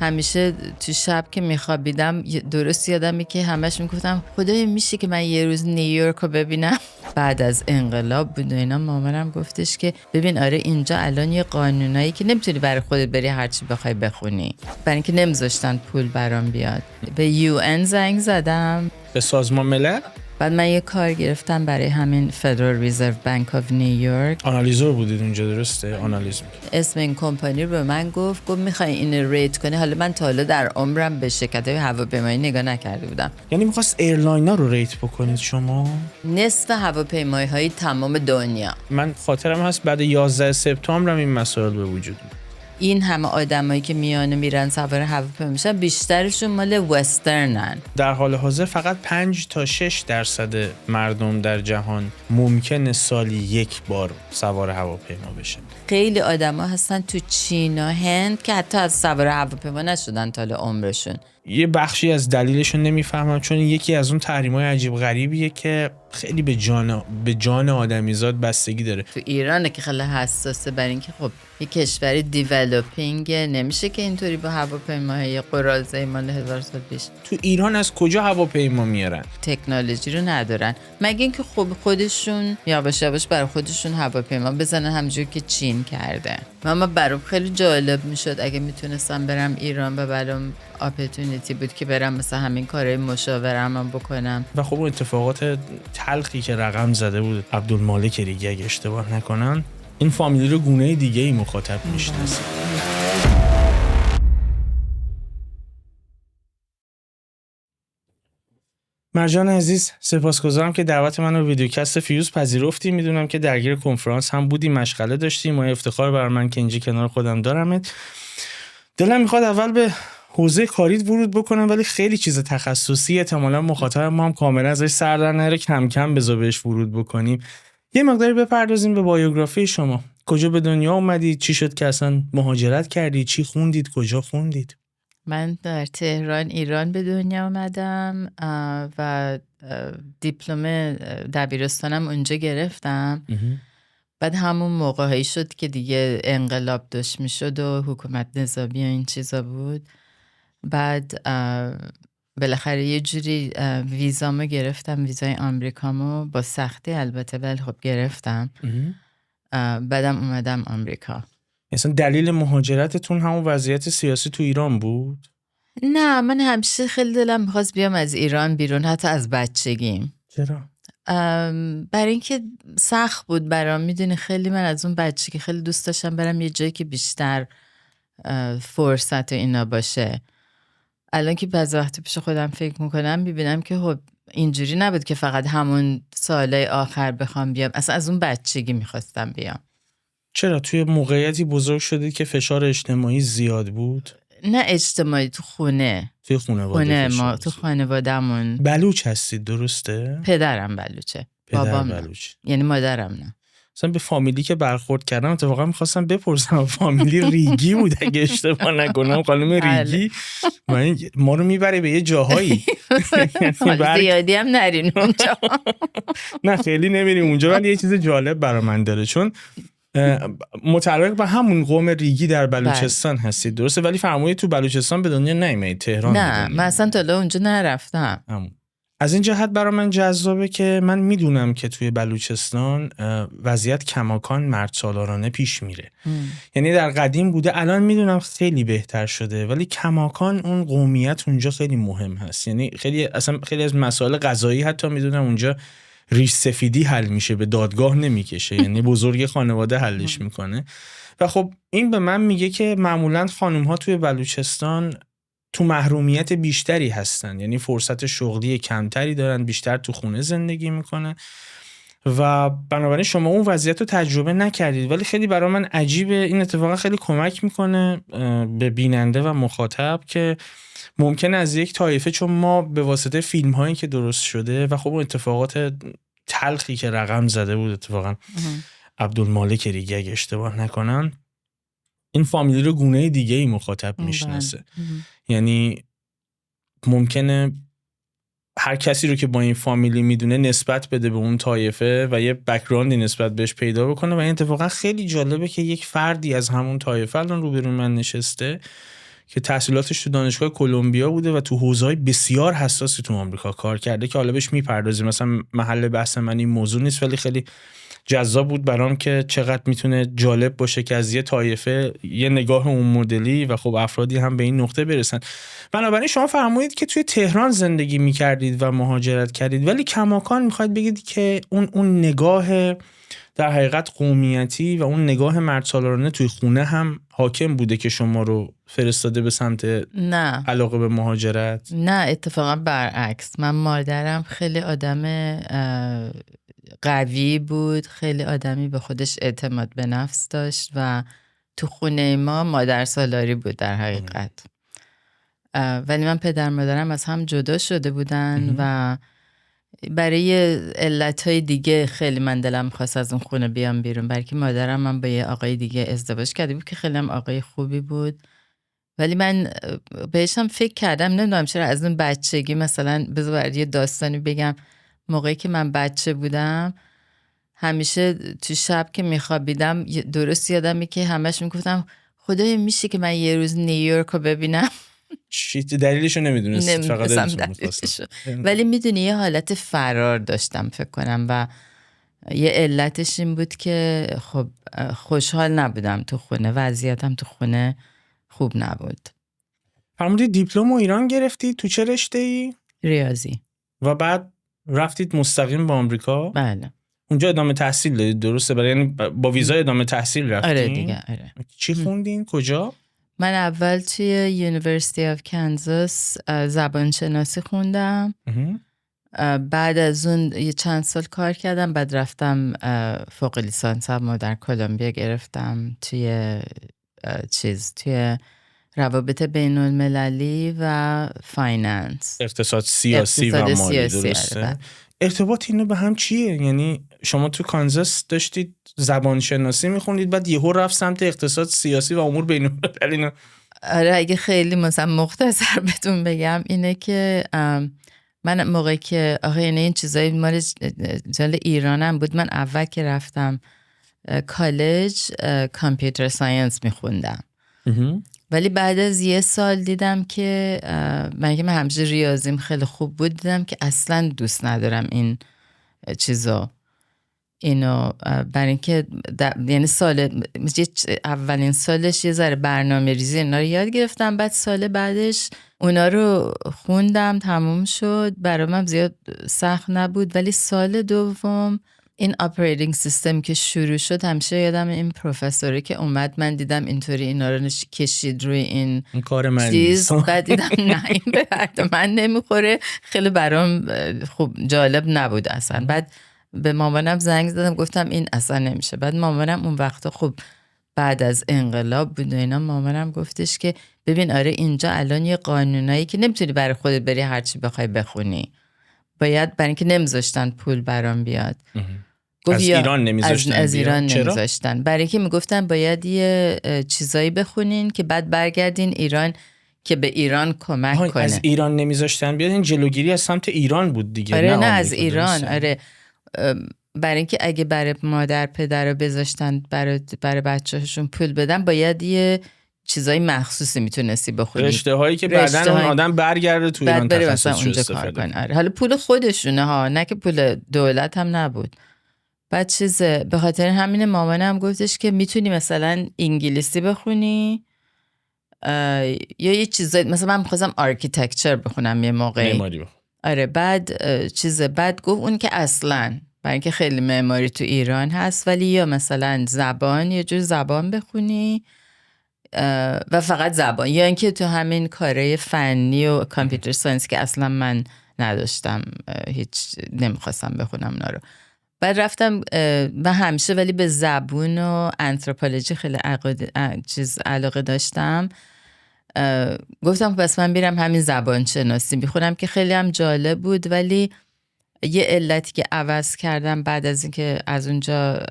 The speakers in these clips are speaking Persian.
همیشه تو شب که میخوابیدم درست یادمه که همش میگفتم خدایا میشه که من یه روز نیویورک رو ببینم. بعد از انقلاب بود و اینا مامانم گفتش که ببین آره اینجا الان یه قانونایی که نمیتونی برای خودت بری هرچی بخوای بخونی، برای اینکه نمیذاشتن پول برام بیاد. به UN زنگ زدم، به سازمان ملل. بعد من یه کار گرفتم برای همین Federal Reserve Bank of New York. آنالیزور بودید اونجا درسته؟ آنالیز اسم این کمپانی رو به من گفت میخوای این ریت کنی. حالا من تا حالا در عمرم به شرکت‌های هواپیمایی نگاه نکرده بودم. یعنی می‌خواست ایرلاینا رو ریت بکنید شما؟ نصف هواپیمایی‌های تمام دنیا. من خاطرم هست بعد 11 سپتامبر این مسائل به وجود اومد. این همه آدمایی که میان میرن سوار هواپیما میشن بیشترشون مال وسترنن. در حال حاضر فقط 5 تا 6% مردم در جهان ممکنه سالی یک بار سوار هواپیما بشن. خیلی آدما هستن تو چین و هند که حتی از سوار هواپیما نشدن تا عمرشون. یه بخشی از دلیلشون نمیفهمم، چون یکی از اون تحریم‌های عجیب غریبیه که خیلی به جان آدمیزاد بستگی داره. تو ایرانه که خیلی حساسه، برای اینکه خب یه کشوری دیولپینگ نمیشه که اینطوری با هواپیماهای قراضه مال 1000 سال پیش. تو ایران از کجا هواپیما میارن؟ تکنولوژی رو ندارن، مگه اینکه خب خودشون یواش یواش برای خودشون هواپیما بزنن همونجوری که چین کرده. اما برام خیلی جالب میشد اگه میتونستم برم ایران و برام اپورتونیتی بود که برم مثلا همین کارهای مشاورم بکنم. و خب اون اتفاقات تلخی که رقم زده بود عبدالمالک ریگی اگه اشتباه نکنم، این فامیلی رو گونه دیگه ای مخاطب میشناسه. مرجان عزیز، سپاسگزارم که دعوت من رو ویدیوکست فیوز پذیرفتی. میدونم که درگیر کنفرانس هم بودی، مشغله داشتی. ما افتخار برای من که اینجا کنار خودم دارمت. دلم میخواد اول به حوزه کاریت ورود بکنم، ولی خیلی چیز تخصصی احتمالاً مخاطب ما هم کاملا ازش سر در نره، کم کم بذار بهش ورود بکنیم. یه مقداری بپردازیم به بایوگرافی شما. کجا به دنیا اومدید؟ چی شد که اصلا مهاجرت کردید؟ چی خوندید؟ کجا خوندید؟ من در تهران ایران به دنیا آمدم و دیپلم دبیرستانم اونجا گرفتم. بعد همون موقعی شد که دیگه انقلاب داشت میشد و حکومت نظامی و این چیزا بود. بعد بالاخره یه جوری ویزامو گرفتم، ویزای آمریکامو، با سختی البته ولی خب گرفتم. بعدم اومدم آمریکا. اصلا دلیل مهاجرتتون همون وضعیت سیاسی تو ایران بود؟ نه، من همیشه خیلی دلم میخواست بیام از ایران بیرون، حتی از بچگیم. چرا؟ برای اینکه سخت بود برام. میدونی خیلی من از اون بچگی خیلی دوست داشتم برم یه جایی که بیشتر فرصت اینا باشه. الان که بعضی وقت پیش خودم فکر میکنم میبینم که خب اینجوری نبود که فقط همون سالهای آخر بخوام بیام، اصلا از اون بچگی میخواستم بیام. چرا؟ توی موقعیتی بزرگ شدید که فشار اجتماعی زیاد بود؟ نه اجتماعی، تو خونه. توی خانواده ما تو خانواده‌مون. بلوچ هستید درسته؟ پدرم بلوچه، پدر بابام بلوچ. یعنی مادرم نه. مثلا به فامیلی که برخورد کردم اتفاقا میخواستم بپرسم فامیلی ریگی بود اگه اشتباه نکنم، خانم ریگی ما رو میبره به یه جاهایی. زیادی هم نرین اونجا. نه خیلی نمیریم اونجا، ولی یه چیز جالب برای من داره، چون متعلق به همون قوم ریگی در بلوچستان هستید درسته؟ ولی فرمودید تو بلوچستان به دنیا نیامدید، تهران. نه من اصلا تا اونجا نرفتم. از این جهت برای من جذابه که من میدونم که توی بلوچستان وضعیت کماکان مردسالارانه پیش میره. یعنی در قدیم بوده، الان میدونم خیلی بهتر شده، ولی کماکان اون قومیت اونجا خیلی مهم هست. یعنی خیلی از مسائل قضایی حتی میدونم اونجا ریش سفیدی حل میشه، به دادگاه نمیکشه، یعنی بزرگ خانواده حلش میکنه. و خب این به من میگه که معمولاً خانوم‌ها توی بلوچستان تو محرومیت بیشتری هستن، یعنی فرصت شغلی کمتری دارن، بیشتر تو خونه زندگی میکنن و بنابراین شما اون وضعیت رو تجربه نکردید. ولی خیلی برای من عجیبه، این اتفاقا خیلی کمک میکنه به بیننده و مخاطب که ممکنه از یک طایفه، چون ما به واسطه فیلم هایی که درست شده و خب اون اتفاقات تلخی که رقم زده بود، اتفاقا عبدالمالک ریگی اگه اشتباه نکنم، این فامیلی رو گونه دیگه ای مخاطب میشناسه. یعنی ممکنه هر کسی رو که با این فامیلی میدونه نسبت بده به اون طایفه و یه بک‌گراندی نسبت بهش پیدا بکنه. و این اتفاقا خیلی جالبه که یک فردی از همون طایفه الان روبروی من نشسته که تحصیلاتش تو دانشگاه کلمبیا بوده و تو حوزه‌های بسیار حساسی تو آمریکا کار کرده که حالا بهش میپردازیم، مثلا محل بحث من این موضوع نیست، ولی خیلی جذاب بود برام که چقدر میتونه جالب باشه که از یه طایفه یه نگاه اون مدلی و خب افرادی هم به این نقطه برسن. بنابراین شما فرمودید که توی تهران زندگی میکردید و مهاجرت کردید، ولی کماکان میخواید بگید که اون نگاه در حقیقت قومیتی و اون نگاه مردسالارانه توی خونه هم حاکم بوده که شما رو فرستاده به سمت نه علاقه به مهاجرت؟ نه، اتفاقا برعکس. من مادرم خیلی آدم قوی بود، خیلی آدمی به خودش اعتماد به نفس داشت و تو خونه ما مادر سالاری بود در حقیقت. ولی من پدر مادرم از هم جدا شده بودن و برای علتهای دیگه خیلی من دلم خواست از اون خونه بیام بیرون، بلکه مادرم من با یه آقای دیگه ازدواج کرده بود که خیلی هم آقای خوبی بود. ولی من بهشم فکر کردم، نمیدونم چرا از اون بچگی، مثلا بذار برای یه داستانی بگم. موقعی که من بچه بودم همیشه تو شب که میخوابیدم درست یادمه که همش میگفتم خدایا میشه که من یه روز نیویورک رو ببینم. دلیلشو نمیدونستید؟ فقط دلیلشو. ولی میدونی یه حالت فرار داشتم فکر کنم و یه علتش این بود که خب خوشحال نبودم تو خونه، وضعیتم تو خونه خوب نبود. فرمودید دیپلم رو ایران گرفتید، تو چه رشته‌ای؟ ریاضی. و بعد رفتید مستقیم به آمریکا؟ بله. اونجا ادامه تحصیل دادید درسته؟ برای یعنی با ویزای ادامه تحصیل رفتین؟ آره دیگه. آره. چی خوندین؟ کجا؟ من اول توی یونیورسیتی آف کانزاس زبانشناسی خوندم. بعد از اون یه چند سال کار کردم، بعد رفتم فوق لیسانسم در کلمبیا گرفتم توی توی روابط بین المللی و فایننس، اقتصاد سیاسی و مالی. درسته؟ ارتباط اینو به هم چیه؟ یعنی شما تو کانزاس داشتید زبان شناسی میخوندید، بعد یهو رفت سمت اقتصاد سیاسی و امور بین المللی. آره اگه خیلی مثلا مختصر بهتون بگم اینه که من موقعی که یعنی این چیزایی مال جل ایرانم بود، من اول که رفتم کالج کامپیوتر ساینس میخوندم، ولی بعد از یه سال دیدم که من همیشه ریاضیم خیلی خوب بود، دیدم که اصلا دوست ندارم این چیزا اینو، برای اینکه یعنی اولین سالش یه ذره برنامه ریزی اینا رو یاد گرفتم، بعد سال بعدش اونا رو خوندم، تموم شد، برام زیاد سخت نبود. ولی سال دوم این اپریتینگ سیستم که شروع شد، همیشه یادم این پروفسوره که اومد، من دیدم اینطوری اینا رو کشید روی این کار من چیز، بعد دیدم نه این به درد من نمیخوره، خیلی برام خوب جالب نبود اصلا. بعد به مامانم زنگ زدم گفتم این اصلا نمیشه. بعد مامانم اون وقتا خب بعد از انقلاب بود و اینا، مامانم گفتش که ببین آره اینجا الان یه قانونایی که نمیتونی برای خودت بری هرچی بخوای بخونی، باید، برای اینکه نمیذاشتن پول برام بیاد. از ایران نمیذاشتن؟ از ایران نمیذاشتن، برای اینکه میگفتن باید یه چیزایی بخونین که بعد برگردین ایران که به ایران کمک کنه. از ایران نمیذاشتن بیاد، این جلوگیری از سمت ایران بود دیگه. آره نه از ایران. آره برای اینکه اگه برای مادر پدر رو بذاشتن برای بچه‌هاشون پول بدن، باید یه چیزای مخصوصی میتونستی بخونی، رشته هایی که بعدن اون آدم برگرده تو ایران تخصصش اونجا کار کنه. آره حالا پول خودشونه ها، نه که پول دولت هم نبود. بعد به خاطر همین مامانم گفتش که میتونی مثلا انگلیسی بخونی یا یه چیزایی، مثلا من می‌خواستم آرکیتکچر بخونم یه موقعی. معماری. آره بعد بعد گفت اون که اصلاً برای اینکه خیلی معماری تو ایران هست، ولی یا مثلا زبان، یه جور زبان بخونی و فقط زبان، یا اینکه تو همین کاره فنی و کامپیوتر ساینس که اصلا من نداشتم، هیچ نمیخواستم بخونم اونا رو. بعد رفتم و همیشه ولی به زبون و انتروپولوژی خیلی علاقه داشتم. گفتم پس من بیرم همین زبان شناسی بخونم که خیلی هم جالب بود. ولی یه علتی که عوض کردم بعد از اینکه از اونجا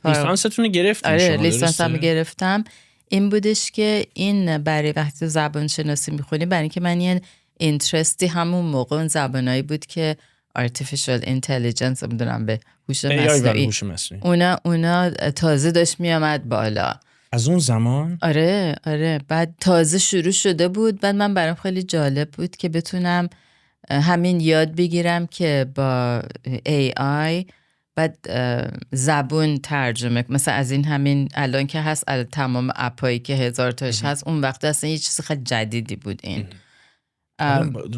لیسانستون گرفتین؟ آره لیسانسم گرفتم، این بودش که این برای وقتی زبان شناسی میخونی، برای اینکه من یه اینترستی همون موقع اون زبانایی بود که artificial intelligence میدونم به هوش مصنوعی، اونا تازه داشت میامد بالا از اون زمان؟ آره بعد تازه شروع شده بود. بعد من برام خیلی جالب بود که بتونم همین یاد بگیرم که با AI بعد زبون ترجمه، مثلا از این همین الان که هست تمام اپایی که 1000 تاش هست، اون وقت اصلا یه چیز خیلی جدیدی بود این.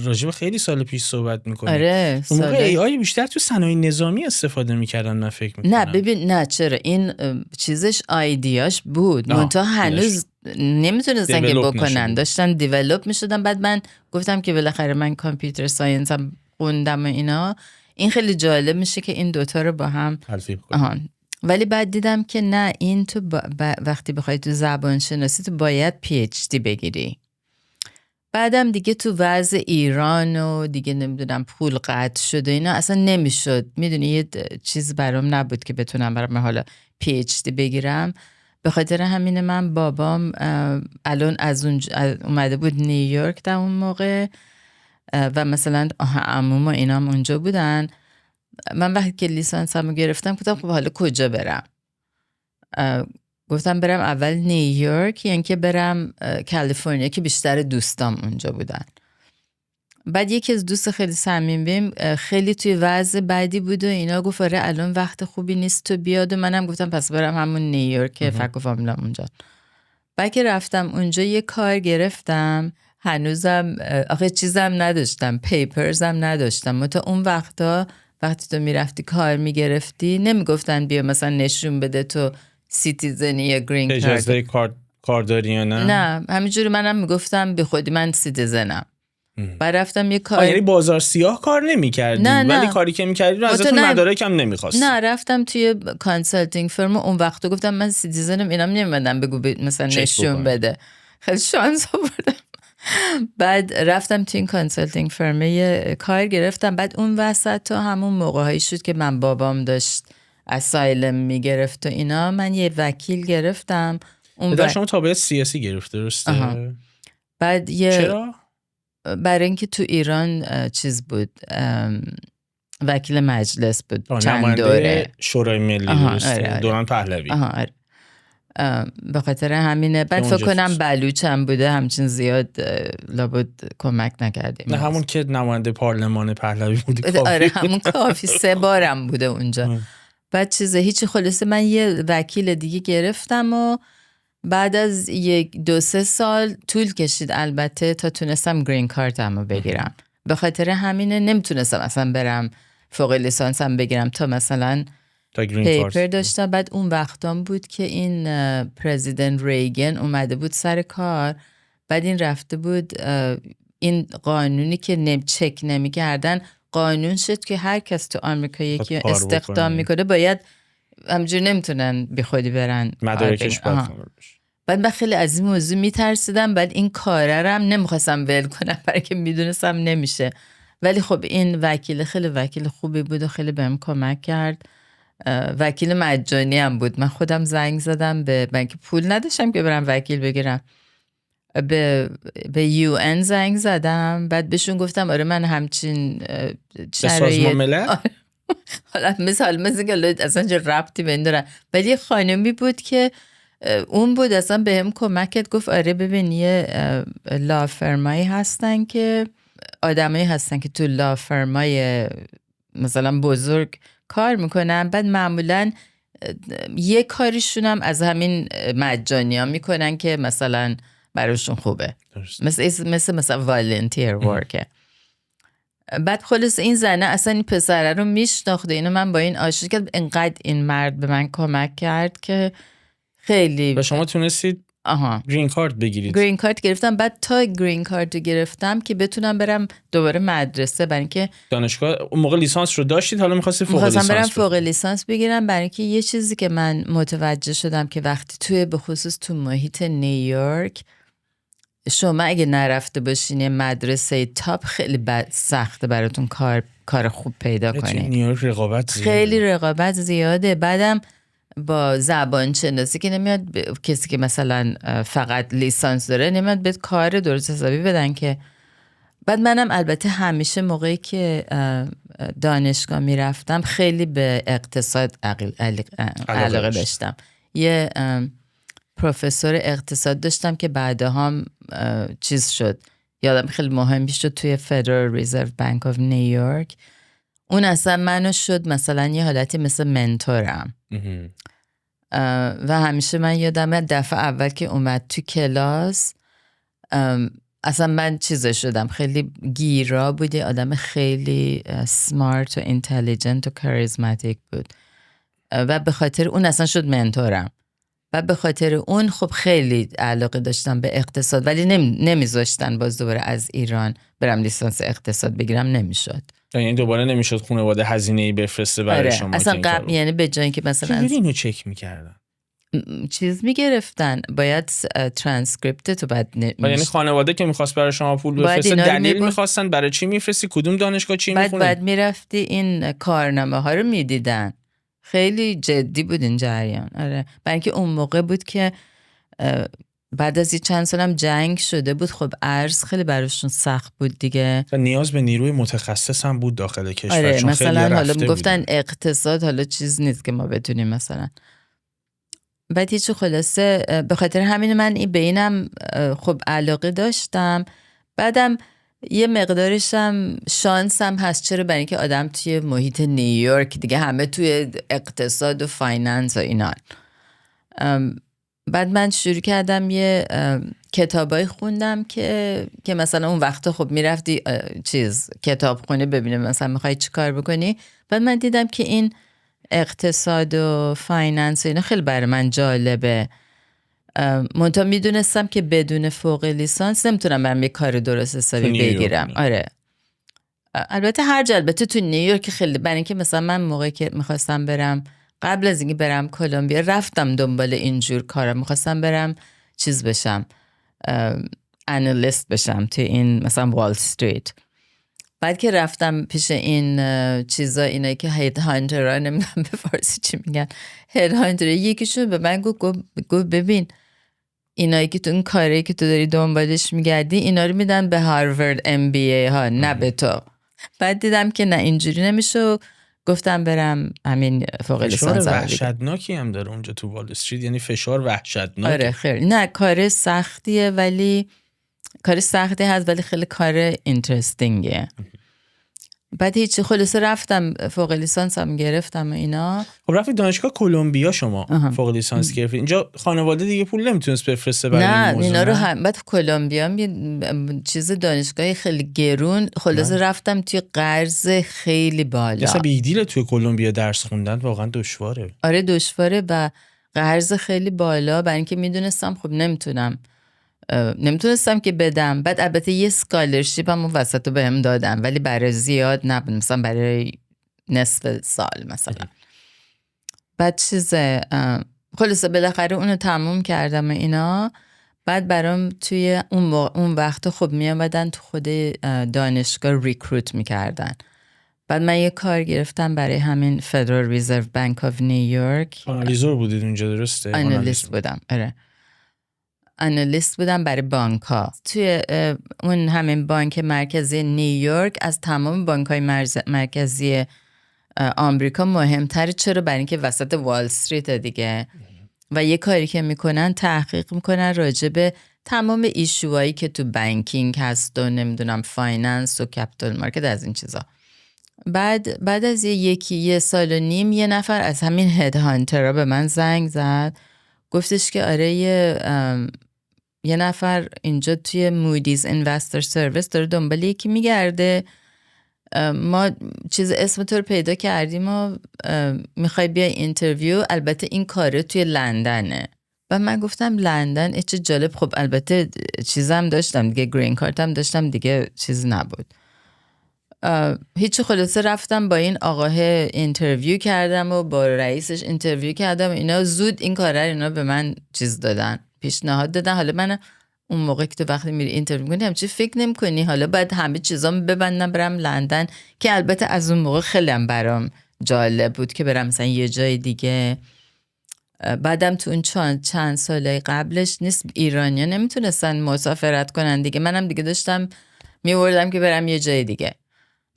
راجب خیلی سال پیش صحبت میکنیم. آره اون موقع AI بیشتر تو صنایع نظامی استفاده میکردن من فکر میکنم. نه ببین، نه چرا، این چیزش آیدیاش بود منتها هنوز نمیتونستن که بکنن، داشتن دیولوپ میشدن. بعد من گفتم که بالاخره من کامپیوتر ساینس هم خوندم و اینا، این خیلی جالب میشه که این دوتا رو با هم تلفیق کنیم. ولی بعد دیدم که نه، این تو وقتی بخوای تو زبان شناسی تو باید PhD بگیری. بعدم دیگه تو وضع ایران و دیگه نمیدونم پول قطع شده اینا اصلا نمیشد، میدونی یه چیز برام نبود که بتونم برام حالا PhD بگیرم. به خاطر همین من بابام الان از اومده بود نیویورک در اون موقع و مثلا عموم و اینام اونجا بودن. من وقتی که لیسانسمو گرفتم گفتم خب حالا کجا برم؟ گفتم برم اول نیویورک یعنی که برم کالیفرنیا که بیشتر دوستام اونجا بودن. بعد یکی از دوست خیلی صمیمیم خیلی توی وضع بعدی بود و اینا، گفت آره الان وقت خوبی نیست تو بیاد. و منم گفتم پس برم همون نیویورک فک و فامیلام اونجا. بعد که رفتم اونجا یه کار گرفتم، هنوزم آخه چیزم نداشتم، پیپرزم نداشتم. تا اون وقتا وقتی تو میرفتی کار میگرفتی نمیگفتن بیا مثلا نشون بده تو سیتیزنی یا گرین کارت، اجازه کارداری یا نه همینجوری منم میگفتم به خودی من سیتیزنم. بعد رفتم یه کار، یعنی بازار سیاه کار نمی‌کردی ولی کاری که می‌کردی رو ازتون مدارک هم نمی‌خواست. نه رفتم توی کانسالتینگ فرم اون وقت گفتم من سیتیزنم، اینم نمی‌مدن بگو مثلا نشون بده. خیلی شانس آوردم. بعد رفتم توی این کانسالتینگ فرم یه کار گرفتم. بعد اون وسط تو همون موقع‌هایی شد که من بابام داشت اسایلم میگرفت و اینا، من یه وکیل گرفتم. اون شما تابعیت سیاسی گرفته درسته؟ بعد چرا؟ برای اینکه تو ایران چیز بود، وکیل مجلس بود چند دوره، شورای ملی درسته؟ دوران پهلوی. آره. به خاطر همینه. بعد فکر کنم بلوچم بوده، همچین زیاد لابد کمک نکردیم. نه همون که نماینده پارلمان پهلوی بودی کافی. آره همون کافی، 3 بارم بوده اونجا. بعد هیچی، خلاصه من یه وکیل دیگه گرفتم و بعد از 1-2-3 سال طول کشید البته تا تونستم گرین کارتمو بگیرم. به خاطر همینه نمیتونستم اصلا برم فوق لیسانسم بگیرم تا مثلا پیپر داشتم. بعد اون وقتام بود که این پرزیدنت ریگن اومده بود سر کار. بعد این رفته بود این قانونی که چک نمی‌کردن قانون شد که هر کس تو آمریکا یکی استخدام میکنه باید همجور نمیتونن بی خودی برن مدارکش باید. بعد من خیلی از این موضوع میترسیدم. بعد این کاره رو هم نمیخواستم ول کنم برای که میدونستم نمیشه. ولی خب این وکیل خیلی وکیل خوبی بود و خیلی بهم کمک کرد. وکیل مجانی هم بود. من خودم زنگ زدم به من که پول نداشتم که برم وکیل بگیرم، به UN زنگ زدم. بعد بهشون گفتم آره من همچین شرایط به سازمان ملل حالا مثل که اصلا چه ربطی به این دارن. ولی یه خانمی بود که اون بود اصلا بهم کمک کرد. گفت آره ببین یه لافرمایی هستن که آدمایی هستن که تو لافرمای مثلا بزرگ کار میکنن، بعد معمولا یه کاریشون هم از همین مجانی ها میکنن که مثلا براشون خوبه، مثلا والنتیر ورکه. بعد خلاص این زنه اصلا این پسره رو میشناخته، اینو من با این آشنا کردم. انقدر این مرد به من کمک کرد که خیلی. و شما تونستید گرین کارت بگیرید؟ گرین کارت گرفتم. بعد تا گرین کارت رو گرفتم که بتونم برم دوباره مدرسه، برای اینکه دانشگاه اون موقع لیسانس رو داشتید، حالا می‌خواستید فوق لیسانس؟ می‌خواستم برم فوق لیسانس بگیرم. برای اینکه یه چیزی که من متوجه شدم که وقتی توی به خصوص تو محیط نیویورک شما اگه نرفته باشین مدرسه تاپ خیلی سخته براتون کار خوب پیدا کنید. نیویورک رقابت زیاده، خیلی رقابت زیاده. بعدم با زبان شناسی که نمیاد کسی که مثلا فقط لیسانس داره نمیاد بهت کار درست حسابی بدن که. بعد منم البته همیشه موقعی که دانشگاه میرفتم خیلی به اقتصاد علاقه داشتم. یه پروفسور اقتصاد داشتم که بعدا هم چیز شد، یادم خیلی مهمی شد توی فدرال ریزرو بانک آف نیویورک. اون اصلا منو شد مثلا یه حالتی مثل منتورم. و همیشه من یادم دفعه اول که اومد تو کلاس اصلا من چیزه شدم، خیلی گیرا بودی، آدم خیلی سمارت و اینتلیجنت و کاریزماتیک بود و به خاطر اون اصلا شد منتورم و به خاطر اون خب خیلی علاقه داشتم به اقتصاد، ولی نمیذاشتن باز دوباره از ایران برم لیسانس اقتصاد بگیرم، نمیشد. یعنی دوباره نمیشد خانواده هزینه‌ای بفرسته برای شما؟ اصلا قبل یعنی به جای اینکه مثلا چجوری اینو چک می‌کردن؟ چیز میگرفتن، باید ترانسکریپت تو بعد یعنی خانواده که میخواست برای شما پول بفرسته دلیل میخواستن برای چی میفرستی، کدوم دانشگاه چی میخونی؟ بعد میرفتی این کارنامه ها رو میدیدن. خیلی جدی بود این جریان. آره، برای اینکه اون موقع بود که بعد از چند سالم جنگ شده بود، خب ارز خیلی براشون سخت بود دیگه. نیاز به نیروی متخصص هم بود داخل کشور. آره، چون مثلا حالا میگفتن بودن. اقتصاد حالا چیز نیست که ما بدونیم مثلا. بعد هیچ خلاصه به خاطر همین من به اینم خب علاقه داشتم. بعدم یه مقدارشم شانسم هست. چرا؟ برای اینکه آدم توی محیط نیویورک دیگه همه توی اقتصاد و فایننس و اینان. بعد من شروع کردم یه کتابای خوندم که مثلا اون وقتا خب میرفتی کتابخونه ببینیم مثلا میخوای چی کار بکنی. بعد من دیدم که این اقتصاد و فایننس و اینا خیلی برای من جالبه. منتها میدونستم که بدون فوق لیسانس نمیتونم برم یه کار درست حسابی بگیرم. آره، البته البته تو نیویورک خیلی، برای اینکه مثلا من موقعی که میخواستم برم، قبل از اینکه برم کلمبیا رفتم دنبال اینجور کارا، میخواستم برم چیز بشم، انالیست بشم تو این مثلا وال استریت. بعد که رفتم پیش این چیزا، اینایی که هید هانترها، نمیدونم به فارسی چی میگن، هید هانتر، یکیشون به من گفت ببین اینایی که تو این کاری که تو داری دنبالش میگردی اینا رو میدن به هاروارد MBA ها، نه به تو. بعد دیدم که نه اینجوری نمیشه، گفتم برم همین فوق لیسانس. فشار وحشتناکی هم داره اونجا تو وال استریت، یعنی فشار وحشتناک. آره خیلی، نه کار سختیه، ولی کار سختی هست ولی خیلی کار اینترستینگه. بعد هیچی خلاصه رفتم فوق لیسانس هم گرفتم و اینا. خب رفتی دانشگاه کلمبیا شما فوق لیسانس گرفتی. اینجا خانواده دیگه پول نمیتونست بفرسته برای این موضوع؟ نه اینا رو هم. بعد کلمبیا هم یه چیز دانشگاهی خیلی گرون، خلاصه رفتم توی قرض خیلی بالا. اصلا بیدیل توی کلمبیا درس خوندن واقعا دشواره. آره دشواره و قرض خیلی بالا، برای اینکه میدونستم خب نمیتونستم که بدم. بعد البته یه اسکالرشیپ هم اون وسط رو بهم دادن، ولی برای زیاد نبود، مثلا برای نصف سال مثلا. بعد خلاصه بالاخره اونو تموم کردم و اینا. بعد برام توی اون وقت خب میامدن تو خود دانشگاه ریکروت میکردن. بعد من یه کار گرفتم برای همین فدرال ریزرو بانک آف نیویورک. آنالیزور بودید اونجا، درسته؟ آنالیست بودم. آره، آنالیست بودم برای بانک ها. توی اون همین بانک مرکزی نیویورک از تمام بانک های مرکزی آمریکا مهمتره. چرا؟ برای اینکه وسط وال استریت دیگه، و یه کاری که میکنن تحقیق میکنن راجع به تمام ایشوهایی که تو بانکینگ هست و نمیدونم فایننس و کپیتال مارکت، از این چیزا. بعد از یه سال و نیم یه نفر از همین هد هانترها به من زنگ زد، گفتش که آره یه نفر اینجا توی مودیز اینوستر سرویس داره دنبال یکی میگرده، ما اسم تو رو پیدا کردیم و میخوای بیای اینترویو، البته این کاره توی لندنه. و من گفتم لندن؟ چه جالب. خب البته چیزم داشتم دیگه، گرین کارتم داشتم دیگه، چیز نبود. هیچ خلاصه رفتم با این آقاه اینترویو کردم و با رئیسش اینترویو کردم. اینا زود این کاره اینا به من چیز دادن، پیشنهاد دادن. حالا من اون موقع که تو وقتی میری اینترویو کنی همچی فکر نمی کنی حالا باید همه چیزام ببندم برم لندن، که البته از اون موقع خیلی هم برام جالب بود که برم مثلا یه جای دیگه. بعدم تو اون چند ساله قبلش نیست ایرانیا نمیتونستن مسافرت کنن دیگه، منم دیگه داشتم میوردم که برم یه جای دیگه.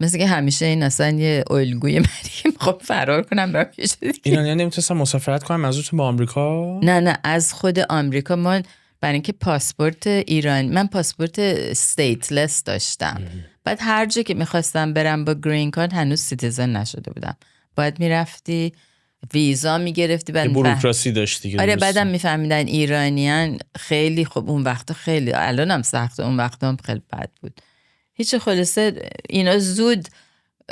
مثل که همیشه این اصلا یه الگوی منیم. خب فرار کنم برم یه جا دیگه. اینا یعنی نمیتونستم مسافرت کنم منظورتون با آمریکا؟ نه از خود آمریکا. ما برای اینکه پاسپورت ایران، من پاسپورت استیتلس داشتم. بعد هر جا که میخواستم برم با گرین کارت هنوز سیتیزن نشده بودم. باید میرفتی ویزا میگرفتی، بعد بوروکراسی داشتی. آره بعدم میفهمیدن ایرانیان خیلی خوب. اون وقتا خیلی، الان هم سخته، اون وقتا هم خیلی بد بود. هیچ خلاصه اینا زود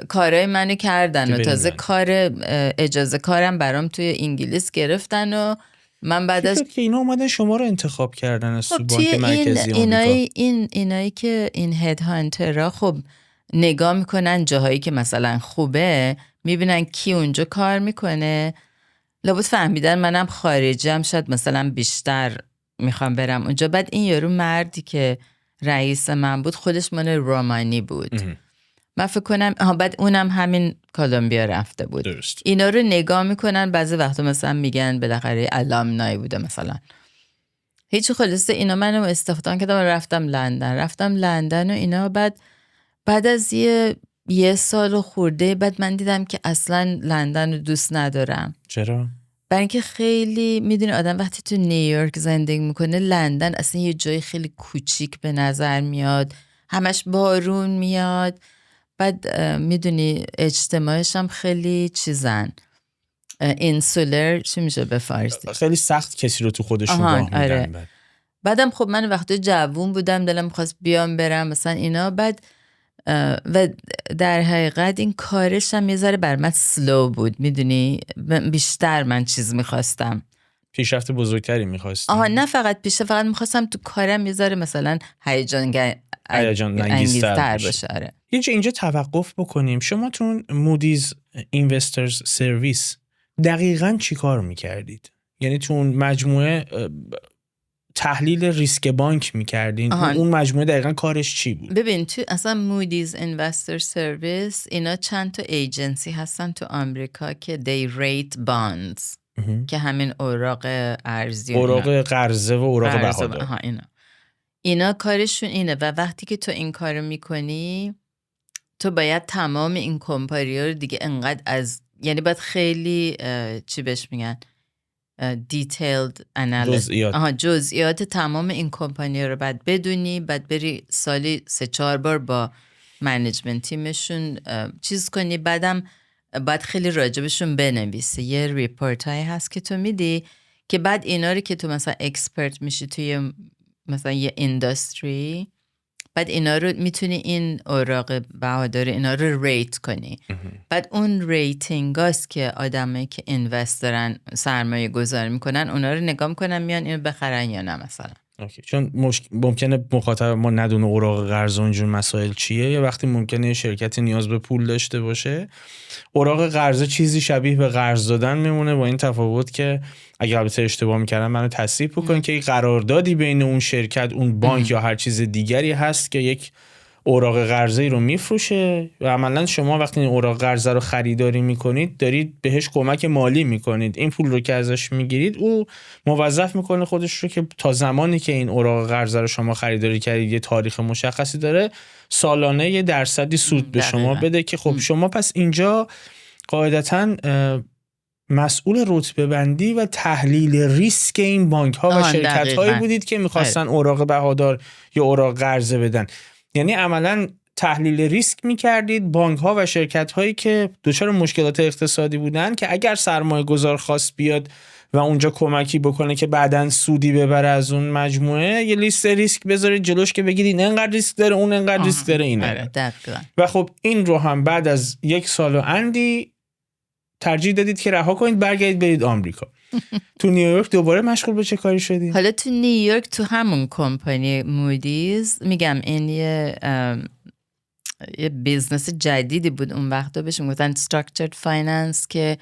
کارهای منو کردن و تازه کار اجازه کارم برام توی انگلیس گرفتن و من بعد از که اینا اومدن شما رو انتخاب کردن از بانک مرکزی آمریکا. اینایی که این هد هانترها خب نگاه میکنن جاهایی که مثلا خوبه، میبینن کی اونجا کار میکنه، لابد فهمیدن منم خارجیم، شاید مثلا بیشتر میخوام برم اونجا. بعد این یارو مردی که رئیس من بود خودش من رومانی بود. من فکر کنم بعد اونم همین کولومبیا رفته بود. درست. اینا رو نگاه میکنن، بعضی وقتا مثلا میگن بالاخره الامنای بوده مثلا. هیچ خلاصه اینا منو استخدام کردن و رفتم لندن و اینا. بعد از یه سال خورده بعد من دیدم که اصلا لندن رو دوست ندارم. چرا؟ برای اینکه خیلی میدونی آدم وقتی تو نیویورک زندگی میکنه، لندن اصلا یه جای خیلی کوچیک به نظر میاد، همش بارون میاد. بعد میدونی اجتماعش هم خیلی چیزن، اینسولر چی میشه به فارسی؟ خیلی سخت کسی رو تو خودشون راه میدن. آره. بعدم خب من وقتی جوون بودم دلم میخواست بیام برم مثلا اینا. بعد و در حقیقت این کارش هم یه ذره بر من سلو بود، میدونی بیشتر من چیز میخواستم، پیشرفت بزرگتری میخواستم. نه فقط فقط میخواستم تو کارم یه ذره مثلا هیجان انگیزتر باشه. آره. اینجا توقف بکنیم. شما تو مودیز اینوسترز سرویس دقیقاً چی کار میکردید؟ یعنی تو مجموعه تحلیل ریسک بانک میکردین؟ اون مجموعه دقیقاً کارش چی بود؟ ببین تو اصلا مودیز اینوستر سرویس اینا چند تا ایجنسی هستن تو آمریکا که they rate bonds که همین اوراق ارزی، اوراق قرضه و اوراق بهادار. اینا کارشون اینه. و وقتی که تو این کارو میکنی تو باید تمام این کمپانی‌ها رو دیگه انقدر یعنی باید خیلی چی بهش میگن دیتیلد انالیز، جزئیات تمام این کمپانی رو باید بدونی، بعد بری سالی 3-4 بار با منیجمنت تیمشون چیز کنی، بعدم باید خیلی راجبشون بنویسی. یه ریپورت هایی هست که تو میدی که بعد اینا رو که تو مثلا اکسپرت میشی توی مثلا یه اینداستری، بعد اینا رو میتونی این اوراق بهادار اینا رو ریت کنی. بعد اون ریتینگ هاست که آدمایی که اینوست دارن سرمایه گذاری میکنن اونا رو نگاه میکنن میان اینو بخرن یا نه مثلا. چون ممکنه مخاطب ما ندونه اوراق قرض و اینجور مسائل چیه. یا وقتی ممکنه یه شرکتی نیاز به پول داشته باشه، اوراق قرض چیزی شبیه به قرض دادن میمونه، با این تفاوت که اگه البته اشتباه میکردم منو تصحیح بکنین که یک قراردادی بین اون شرکت، اون بانک یا هر چیز دیگری هست که یک اوراق قرضه‌ای رو میفروشه و عملاً شما وقتی این اوراق قرضه رو خریداری میکنید دارید بهش کمک مالی میکنید. این پول رو که ازش میگیرید او موظف میکنه خودش رو که تا زمانی که این اوراق قرضه رو شما خریداری کردید یه تاریخ مشخصی داره، سالانه یه درصدی سود به شما بده که خب شما پس اینجا قاعدتاً مسئول رتبه بندی و تحلیل ریسک این بانک ها و شرکت هایی بودید که میخواستن اوراق بهادار یا اوراق قرضه بدن. یعنی عملاً تحلیل ریسک میکردید بانک ها و شرکت هایی که دچار مشکلات اقتصادی بودن که اگر سرمایه گذار خواست بیاد و اونجا کمکی بکنه که بعداً سودی ببره از اون مجموعه، یه لیست ریسک بذارید جلوش که بگید این انقدر ریسک داره، اون انقدر ریسک داره، اینه. و خب این رو هم بعد از 1 سال و اندی ترجیح دادید که رها کنید برگردید برید آمریکا. تو نیویورک دوباره مشغول به چه کاری شدید؟ حالا تو نیویورک تو همون کمپانی مودیز، میگم این یه بیزنس جدیدی بود اون وقتا، بهش میگفتن structured finance که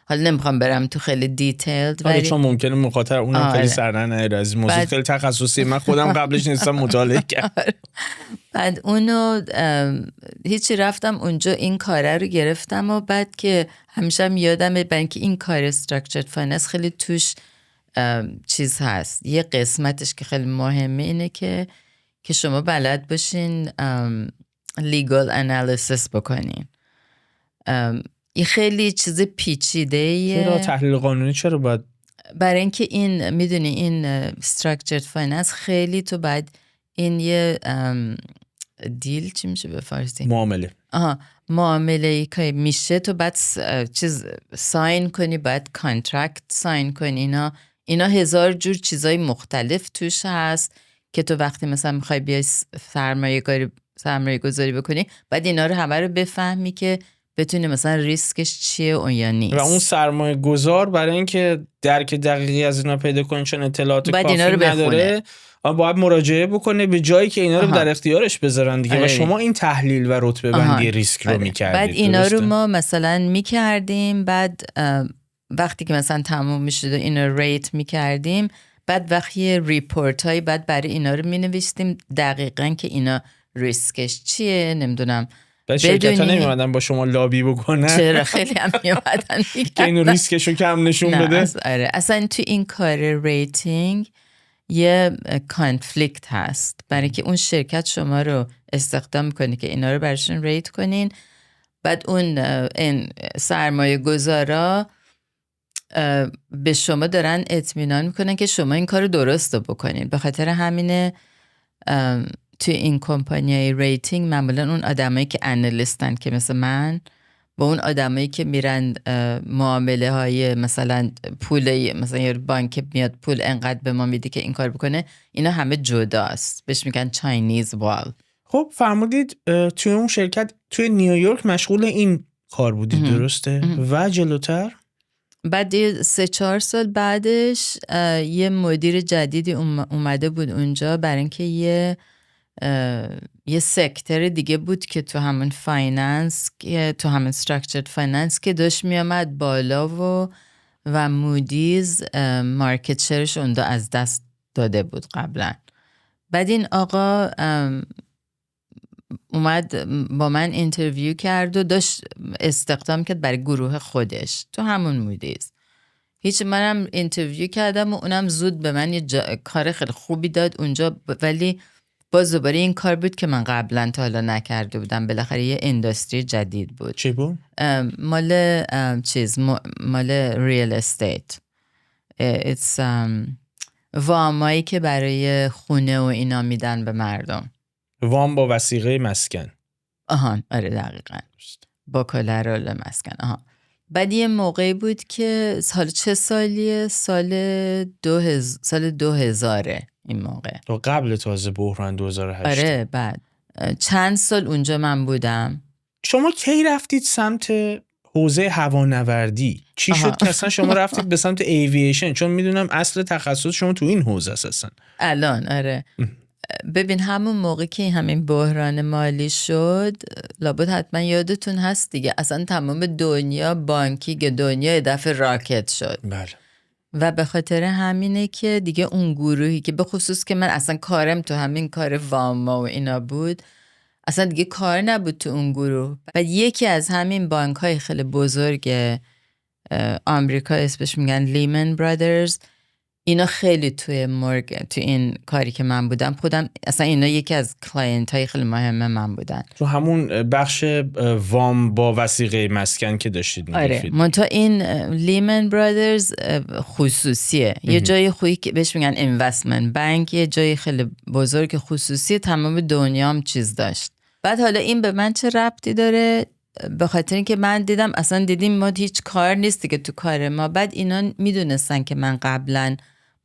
حالا نمیخوام برم تو خیلی دیتیلد ولی چون ممکنه مخاطب اونم خیلی سرنه از این موضوع خیلی تخصصی، من خودم قبلش نیستم مطالعه کردم. بعد اونو هیچی رفتم اونجا این کاره رو گرفتم و بعد که همیشه هم یادمه بنک این کار structured finance خیلی توش چیز هست. یه قسمتش که خیلی مهمه اینه که شما بلد باشین لیگال انالیسیس بکنین. این خیلی چیز پیچیده. چرا تحلیل قانونی چرا باید؟ برای اینکه این میدونی این structured finance خیلی تو باید این یه دیل چی میشه به فارسی؟ معامله. معامله که میشه تو باید چیز ساین کنی، باید کانترکت ساین کنی. اینا 1000 جور چیزای مختلف توش هست که تو وقتی مثلا میخوای بیای سرمایه گذاری بکنی باید اینا رو همه رو بفهمی که بتونی مثلا ریسکش چیه اون یا نیست. و اون سرمایه گذار برای اینکه درک دقیقی از اینا پیدا کنه چون اطلاعات کافی نداره باید مراجعه بکنه به جایی که اینا رو در اختیارش بذارن دیگه. و شما این تحلیل و رتبه بندی ریسک رو میکردید. بعد اینا رو ما مثلا میکردیم، بعد وقتی که مثلا تموم میشد اینا ریت میکردیم، بعد وقتی ریپورت هایی بعد برای اینا رو مینوشتیم دقیقاً که اینا ریسکش چیه. نمیدونم بعد شرکت ها نمیومدن با شما لابی بکنن؟ چرا خیلی هم میومدن که اینو ریسکشو کم نشون بده. اصلا تو این کار ریتینگ یه کانفلیکت هست، برای که اون شرکت شما رو استخدام میکنه که اینا رو برشون ریت کنین، بعد اون سرمایه گذارا به شما دارن اطمینان میکنن که شما این کار درست رو بکنین. به خاطر همینه توی این کمپانیای ریتینگ معمولا اون آدمایی که انالیستن که مثل من با اون آدمایی که میرن معامله های مثلا پول، مثلا یه بانک میاد پول انقدر به ما میده که این کار بکنه، اینا همه جداست، بهش میگن چاینیز وال. خب فرمودید توی اون شرکت توی نیویورک مشغول این کار بودید درسته؟ و جلوتر؟ بعد 3-4 سال بعدش یه مدیر جدیدی اومده بود اونجا، برای اینکه یه سکتر دیگه بود که تو همون فایننس، تو همون structured finance که داشت میامد بالا و مودیز مارکت شرش اونجا از دست داده بود قبلا. بعد این آقا اومد با من اینترویو کرد و داشت استخدام کرد برای گروه خودش تو همون مودیز. منم اینترویو کردم و اونم زود به من یه کار خیلی خوبی داد اونجا، ولی باز دوباره این کار بود که من قبلا تا حالا نکرده بودم. بالاخره یه اندستری جدید بود. چی بود؟ مال ریل استیت. وامایی که برای خونه و اینا میدن به مردم. وام با وثیقه مسکن. آره دقیقاً. با کلرال مسکن. بعد یه موقعی بود که حالا چه سالیه؟ سال 2000 این موقع. تو قبل تازه بحران 2008. آره بعد چند سال اونجا من بودم. شما کی رفتید سمت حوزه هوانوردی؟ چی شد که اصلا شما رفتید به سمت ایوییشن؟ چون میدونم اصل تخصص شما تو این حوزه اساسا. الان آره. ببین همون موقع که همین بحران مالی شد، لابد حتما یادتون هست دیگه، اصلا تمام دنیا بانکینگ دنیا یه دفعه راکت شد. بله. و به خاطر همینه که دیگه اون گروهی که به خصوص که من اصلا کارم تو همین کار واما و اینا بود، اصلا دیگه کار نبود تو اون گروه. و یکی از همین بانک های خیلی بزرگ آمریکا اسمش میگن لیمن برادرز، اینا خیلی تو این کاری که من بودم خودم، اصلا اینا یکی از کلاینت های خیلی مهمه من بودن. تو همون بخش وام با وثیقه مسکن که داشتید میگفتید. آره منتها این لیمن برادرز خصوصیه. یه جای خوبی که بهش میگن اینوستمنت بانک، یه جای خیلی بزرگ خصوصی، تمام دنیا هم چیز داشت. بعد حالا این به من چه ربطی داره؟ به خاطر اینکه من دیدیم ما هیچ کار نیست که تو کار ما. بعد اینا میدونستن که من قبلا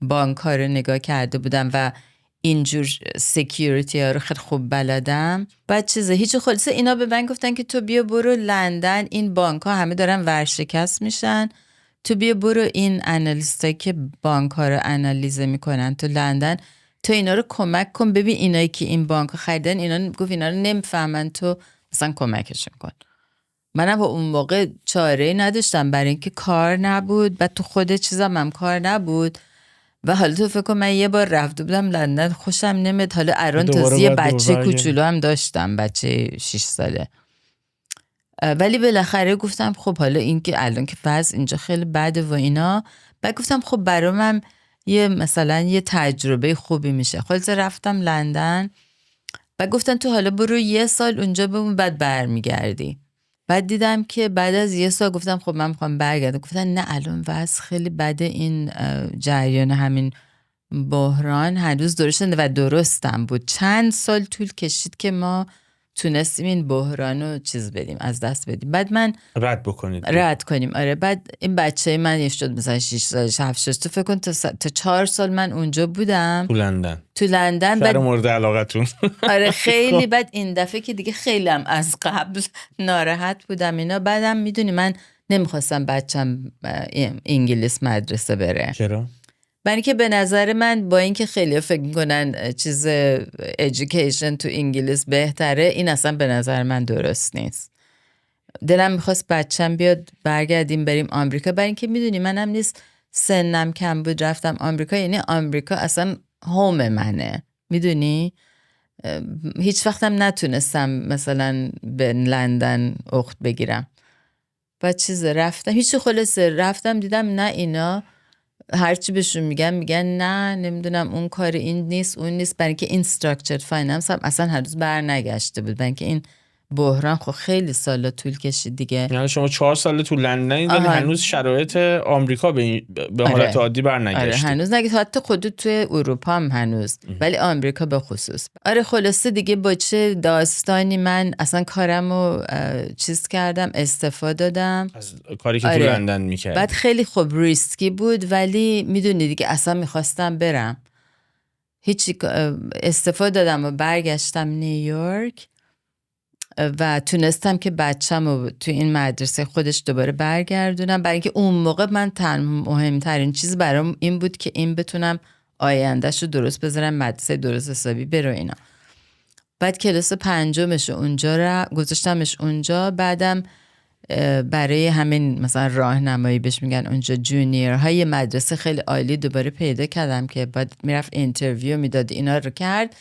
بانک ها رو نگاه کرده بودم و اینجور سکیوریتی ها رو خیلی خوب بلدم. بعد هیچ خلاصه اینا به من گفتن که تو بیا برو لندن، این بانک ها همه دارن ورشکست میشن، تو بیا برو این انالیست که بانک ها رو انالیزه میکنن تو لندن، تو اینا رو کمک کن، ببین اینایی که این بانک ها خریدن اینا رو نمیفهمن، تو مثلا کمکشون کن. منم با اون موقع چاره‌ای نداشتم برای اینکه کار نبود، بعد تو خود چیزم هم کار نبود. و حالا تو فکر کن من یه بار رفته بودم لندن، خوشم نمیاد، حالا الان تازه یه بچه کوچولو هم داشتم، بچه 6 ساله. ولی بالاخره گفتم خب حالا این که الان که وضع اینجا خیلی بده و اینا، بعد گفتم خب برای من مثلا یه تجربه خوبی میشه. خلاص رفتم لندن بعد گفتن تو حالا برو 1 سال اونجا بمون بعد برمیگردی. بعد دیدم که بعد از 1 سال گفتم خب من میخوام برگردم. گفتن نه الان وضع خیلی بده، این جریان همین بحران هنوز درست و درستم بود. چند سال طول کشید که ما تونستیم این بحران رو چیز بدیم، از دست بدیم. بعد من رد کنیم. آره. بعد این بچه من یه شد مثلا 6 سال 7 سال، تو فکر کن تا 4 سال من اونجا بودم تو لندن. بعد مورد علاقتون. آره خیلی. بعد این دفعه که دیگه خیلی هم از قبل ناراحت بودم اینا. بعدم میدونی من نمیخواستم بچم انگلیس مدرسه بره. چرا؟ برای که به نظر من با اینکه خیلی فکر میکنن چیز ایژوکیشن تو انگلیس بهتره، این اصلا به نظر من درست نیست. دلم میخواست بچم بیاد برگردیم بریم آمریکا، برای اینکه میدونی منم نیست سنم کم بود رفتم آمریکا، یعنی آمریکا اصلا هوم منه. میدونی هیچ وقتم نتونستم مثلا به لندن اخت بگیرم. بعد چیز رفتم هیچ خلاصه رفتم دیدم نه اینا هرچی بهشون میگن نه نمیدونم اون کار این نیست اون نیست، برای اینکه این استراکچرد فایننس هم اصلا هنوز بر نگشته بود، برای اینکه این بحران خب خیلی سالا طول کشید دیگه. یعنی شما 4 سال تو لندن ولی هنوز شرایط آمریکا به حالت عادی بر نگشته. آره هنوز نگشته، حتی خود توی اروپا هم هنوز ولی آمریکا به خصوص. آره خلاصه دیگه با چه داستانی من اصلا کارمو چیز کردم، استعفا دادم از کاری که تو لندن میکردم. بعد خیلی خوب ریسکی بود ولی میدونی دیگه اصلا میخواستم برم. هیچی استعفا دادم و برگشتم نیویورک و تونستم که بچه‌مو تو این مدرسه خودش دوباره برگردونم، برای اینکه اون موقع من مهمترین چیز برام این بود که این بتونم آیندهشو درست بذارم، مدرسه درست حسابی بره اینا. بعد کلاس 5مش اونجا گذاشتمش اونجا. بعدم برای همین مثلا راهنمایی بهش میگن اونجا جونیور های مدرسه خیلی عالی دوباره پیدا کردم که بعد میرفت اینترویو میداد، اینا رو کرد.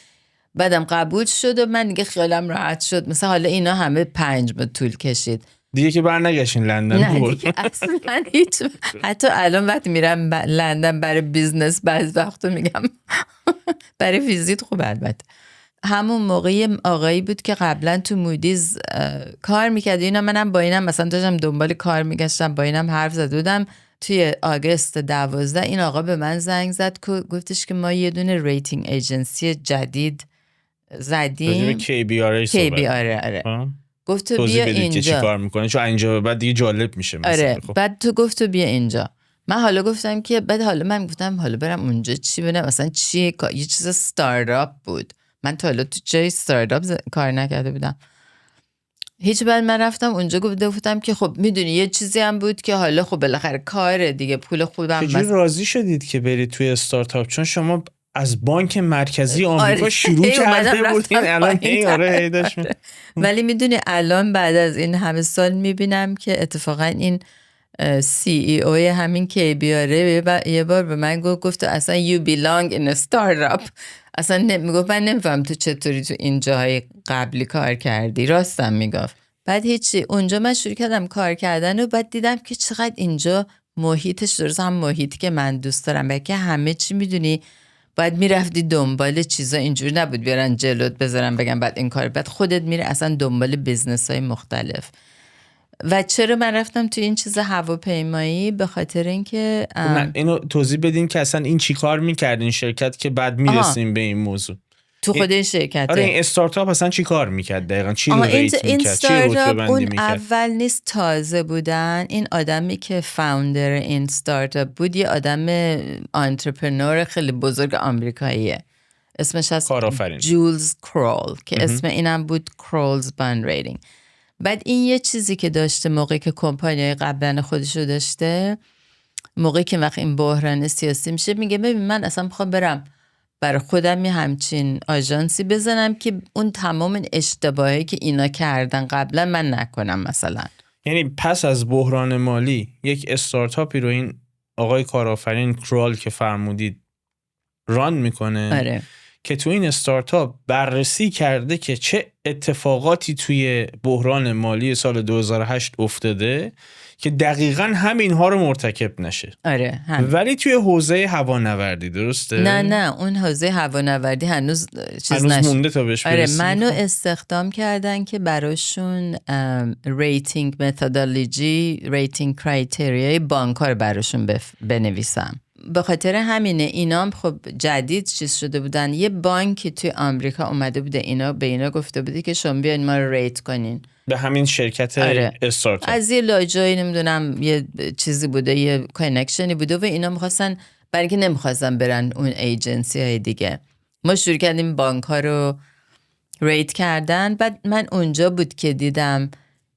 بعدم قبول شد و من دیگه خیالم راحت شد. مثلا حالا اینا همه 5 ماه طول کشید دیگه که برنگشین لندن. نه دیگه اصلا هیچ. حتی الان وقتی میرم لندن برای بیزنس بعض وقتا میگم برای ویزیت خوب. البته همون موقعی آقایی بود که قبلا تو مودیز کار میکرد اینا، منم با اینم مثلا داشتم دنبال کار میگشتم، با اینم حرف زده بودم. توی آگست 12 این آقا به من زنگ زد که گفتش که ما یه دونه ریتینگ ایجنسی جدید زدیم. KBR. آره. گفت تو بیا اینجا. که چی کار میکنه چون اینجا بعد دیگه جالب میشه مثلا. آره. بعد تو گفت تو بیا اینجا. من حالا گفتم که بعد حالا من گفتم حالا برم اونجا چی ببینم مثلا چی، یه چیز استارتاپ بود. من تا حالا تو جای استارتاپ کار نکرده بودم هیچ. بعد من رفتم اونجا گفتم که خب میدونی یه چیزی هم بود که حالا خب بالاخره کاره دیگه، پول خودم. چجوری راضی شدید که برید توی استارتاپ؟ چون شما از بانک مرکزی آمریکا شروع کرده بودین الان هیداش ولی میدونی الان بعد از این همه سال میبینم که اتفاقا این CEO همین KBR یه بار به من گفت اصلا you belong in a startup. اصلا میگفت من نمیفهم تو چطوری تو این جاهای قبلی کار کردی. راستم میگفت. بعد هیچی اونجا من شروع کردم کار کردن و بعد دیدم که چقدر اینجا محیطش درست هم محیطی که من دوست دارم، برای که همه چی میدونی باید میرفتی دنبال چیزا، اینجوری نبود بیارن جلوت بذارن بگم بعد این کار، بعد خودت میری اصلا دنبال بیزنس های مختلف. و چرا من رفتم تو این چیز هواپیمایی؟ به خاطر اینکه اینو توضیح بدین که اصلا این چی کار میکرد این شرکت که بعد میرسیم به این موضوع. تو خود این شرکته. آره این استارتاپ اصلا چی کار میکرد دقیقاً؟ چی رو ریت میکرد؟ چی رتبه بندی میکرد؟ اول نیست تازه بودن. این آدمی که فاوندر این استارتاپ بود یه آدم انترپرنور خیلی بزرگ آمریکاییه، اسمش از جولز کرول که اسم اینم بود کرولز بند ریتینگ. بعد این یه چیزی که داشته موقعی که کمپانی قبلا خودشو داشته، موقعی که وقت این بحران سیاسی میشه میگه ببین من اصلا میخوام برم برای خودم یه همچین آژانسی بزنم که اون تمام اشتباهی که اینا کردن قبلا من نکنم مثلا. یعنی پس از بحران مالی یک استارتاپی رو این آقای کارآفرین کرول که فرمودید ران میکنه. آره. که تو این استارتاپ بررسی کرده که چه اتفاقاتی توی بحران مالی سال 2008 افتاده که دقیقاً همینها رو مرتکب نشه. آره ولی توی حوزه هوانوردی درسته؟ نه اون حوزه هوانوردی هنوز مونده تا بهش برسیم. آره منو استخدام کردن که براشون ریتینگ متدولوژی، ریتینگ کرایتریای بانک‌ها رو براشون بنویسم. به خاطر همینه اینام خب جدید چیز شده بودن. یه بانکی توی آمریکا اومده بوده به اینا گفته بوده که شما بیاین ما رو ریت کنین. به همین شرکت استارتاپ از یه لاجایی نمیدونم یه چیزی بوده، یه کانکشنی بوده و اینا میخواستن، برای که نمیخواستن برن اون ایجنسی های دیگه. ما شروع کردیم بانک ها رو ریت کردن. بعد من اونجا بود که دیدم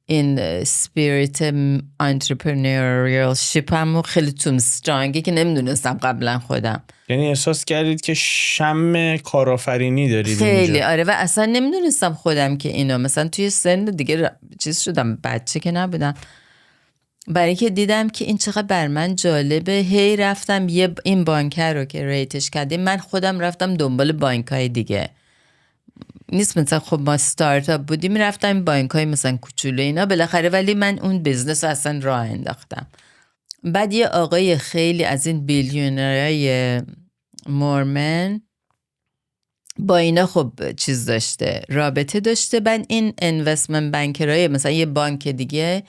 این سپیریت انترپرنوریال شیپمو خیلی توم سترانگی که نمیدونستم قبلا خودم. یعنی احساس کردید که شم کارآفرینی دارید خیلی اونجا. آره، و اصلا نمیدونستم خودم که اینا مثلا توی سن دیگه چیز شدم، بچه که نبودم، برای که دیدم که این چقدر بر من جالبه. هی رفتم این بانک رو که ریتش کردیم، من خودم رفتم دنبال بانک های دیگه. نیست مثلا خب ما ستارتاپ بودیم رفتم این بانک های مثلا کوچولو اینا بالاخره، ولی من اون بیزنس اصلا راه انداختم. بعد یه آقای خیلی از این بیلیونرهای مورمن با اینا خب چیز داشته، رابطه داشته. بعد این اینوستمنت بانکرای مثلا یه بانک دیگه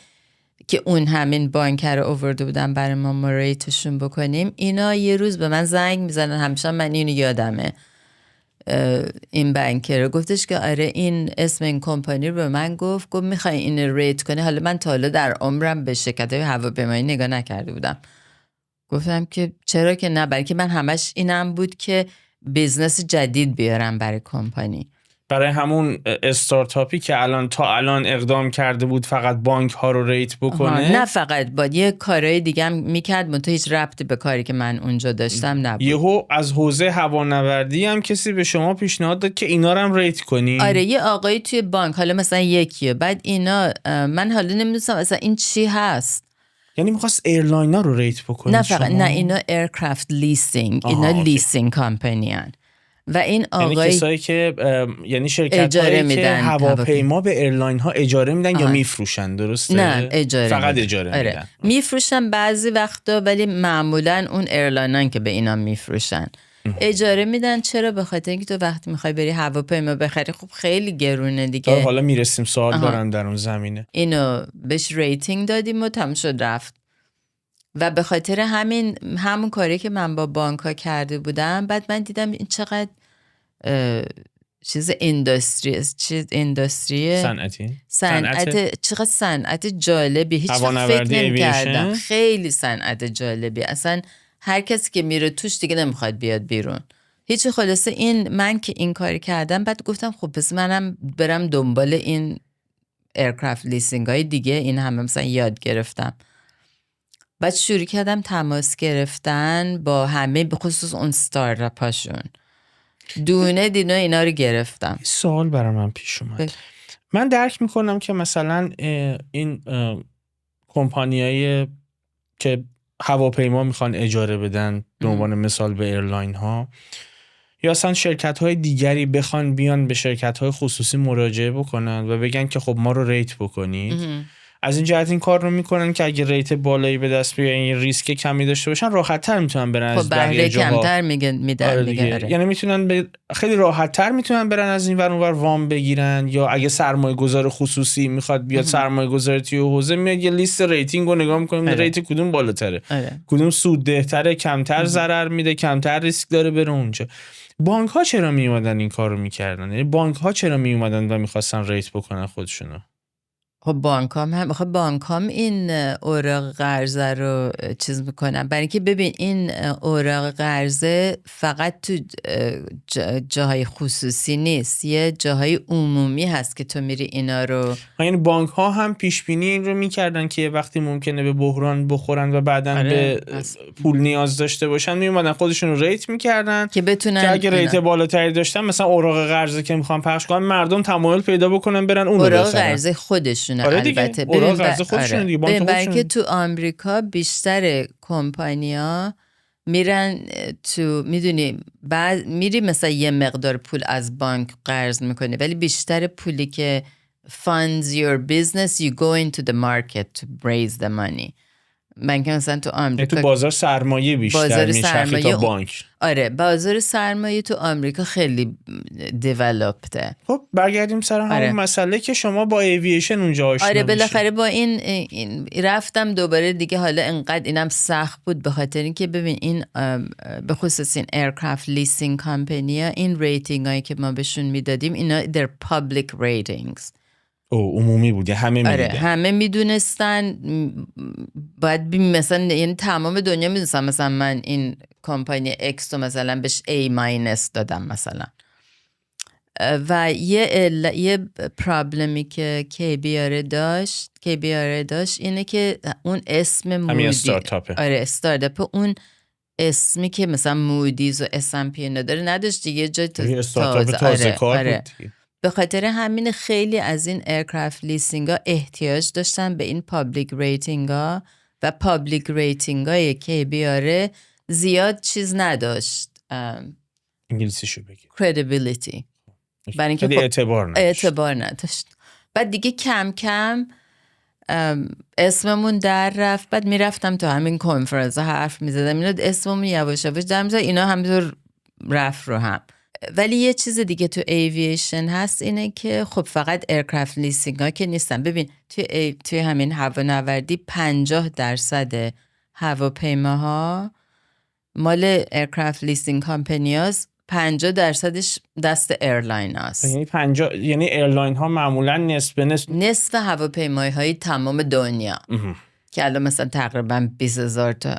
که اون همین بانک رو آورده بودن برای ما ریتشون بکنیم، اینا یه روز به من زنگ میزنن، همیشه من اینو یادمه. این بانکر گفتش که آره این اسم این کمپانی رو به من گفت میخوای این ریت کنی. حالا من تا حالا در عمرم به شرکت‌های هواپیمایی نگاه نکرده بودم. گفتم که چرا که نه، برای که من همش اینم بود که بیزنس جدید بیارم برای کمپانی، برای همون استارتاپی که الان اقدام کرده بود فقط بانک ها رو ریت بکنه. نه فقط با یه کارهای دیگه هم میکرد، منتها هیچ ربطی به کاری که من اونجا داشتم نبود. یهو از حوزه هوانوردی هم کسی به شما پیشنهاد داد که اینا رو هم ریت کنی؟ آره یه آقایی توی بانک، حالا مثلا یکیه، بعد اینا من حالا نمیدونستم اصلا این چی هست. یعنی میخواست ایرلاین ها رو ریت بکنی؟ نه فقط نه، اینا ایرکرافت لیسینگ، اینا لیسینگ کمپانی هن. و این آقای یعنی کسایی که یعنی شرکت هایی که هواپیما به ایرلاین ها اجاره میدن یا میفروشن، درسته؟ نه اجاره فقط اجاره میدن. میفروشن بعضی وقتا، ولی معمولا اون ایرلاینان که به اینا میفروشن اجاره میدن. چرا؟ به خاطر اینکه تو وقتی میخوای بری هواپیما بخری خب خیلی گرونه دیگه. حالا میرسیم، سوال دارم در اون زمینه. اینو بهش ریتینگ دادیم و تموم شد رفت. و به خاطر همون کاری که من با بانک ها کرده بودم، بعد من دیدم این چقدر چیز اندستری صنعت چقدر صنعت جالبی، هیچ وقت فکر نمی‌کردم. خیلی صنعت جالبی، اصلا هر کسی که میره توش دیگه نمیخواد بیاد بیرون. هیچ. خلاصه من که این کاری کردم، بعد گفتم خب پس منم برم دنبال این ایرکرافت لیسینگ های دیگه، این همه مثلا یاد گرفتم. بعد شروع کردم تماس گرفتن با همه، به خصوص اون استارتاپ هاشون، دونه دینا اینا رو گرفتم. سوال برای من پیش اومد. من درک میکنم که مثلا این کمپانیایی که هواپیما میخوان اجاره بدن به عنوان مثال به ایرلاین ها، یا اصلا شرکت های دیگری بخوان بیان به شرکت های خصوصی مراجعه بکنن و بگن که خب ما رو ریت بکنید، از این جهت این کار رو میکنن که اگه ریت بالایی به دست بیارن، این ریسک کمی داشته باشن، راحت‌تر میتونن برن از بقیه جاها. کمتر میدن. یعنی میتونن خیلی راحت‌تر میتونن برن از این ور اونور وام بگیرن، یا اگه سرمایه‌گذار خصوصی میخواد بیاد سرمایه‌گذاری توی حوزه، میاد یه لیست ریتینگ رو نگاه میکنه، ریت کدوم بالاتره، کدوم سودده‌تره، کمتر ضرر میده، کمتر ریسک داره بره اونجا. بانک ها چرا میومدن این کارو میکردن؟ یعنی بانک ها چرا میومدن و میخواستن ریت بکنن خودشونو؟ خب بانک هم این اوراق قرضه رو چیز میکنن، برای اینکه ببین این اوراق قرضه فقط تو جاهای خصوصی نیست، یه جاهای عمومی هست که تو میری اینا رو. یعنی بانک ها هم پیش بینی این رو میکردن که وقتی ممکنه به بحران بخورن و بعداً به پول نیاز داشته باشن، میومدن خودشون رو ریت میکردن که بتونن، که اگه ریت بالاتری داشتن، مثلا اوراق قرضه که میخوان پخش کنن، مردم تمایل پیدا بکنن برن اون رو بخرن. اوراق قرضه خودشون البته برای که تو آمریکا بیشتر کمپانیا میرن تو، میدونی بعد میری مثلا یه مقدار پول از بانک قرض میکنی، ولی بیشتر پولی که funds your business you go into the market to raise the money. من که مثلا تو آمریکا تو بازار سرمایه بیشتر میچرخی تا بانک. آره بازار سرمایه تو آمریکا خیلی دیولپته. خب برگردیم سر همون مسئله که شما با ایوییشن اونجا آشنا آره بالاخره با این رفتم دوباره دیگه. حالا انقدر اینم سخت بود به خاطر اینکه ببین این به خصوص این ایرکرافت لیسینگ کمپانی‌ها این ریتینگ هایی که ما بهشون میدادیم اینا در پابلیک ریتینگز عمومی بود، همه میدیدن. آره همه میدونستن. باید مثلا یعنی تمام دنیا میدونستن مثلا من این کمپانی اکس رو مثلا بهش A- دادم مثلا. و یه پرابلمی که KBR داشت اینه که اون اسم مودی آره استارتاپ اون اسمی که مثلا مودیز و S&P نداشت یه جای تازه کار بود. به خاطر همین خیلی از این ایرکرافت لیسینگ ها احتیاج داشتن به این پابلیک ریتینگ ها و پابلیک ریتینگ های KBR زیاد چیز نداشت. انگلیسیشو بگی credibility. برای اینکه اعتبار نداشت. بعد دیگه کم کم اسممون در رفت. بعد میرفتم تو همین کنفرانس حرف میزدم اینا اسممون یواش یواش در میزد، اینا همینطور رفت رو هم. ولی یه چیز دیگه تو ایوییشن هست اینه که خب فقط ایرکرافت لیسینگ ها که نیستن. ببین توی همین هوانوردی 50% هواپیماها مال ایرکرافت لیسینگ کمپانی هاست، 50% دست ایرلاین هست. یعنی ایرلاین ها معمولا نصف هواپیمای های تمام دنیا که الان مثلا تقریبا 20,000 تا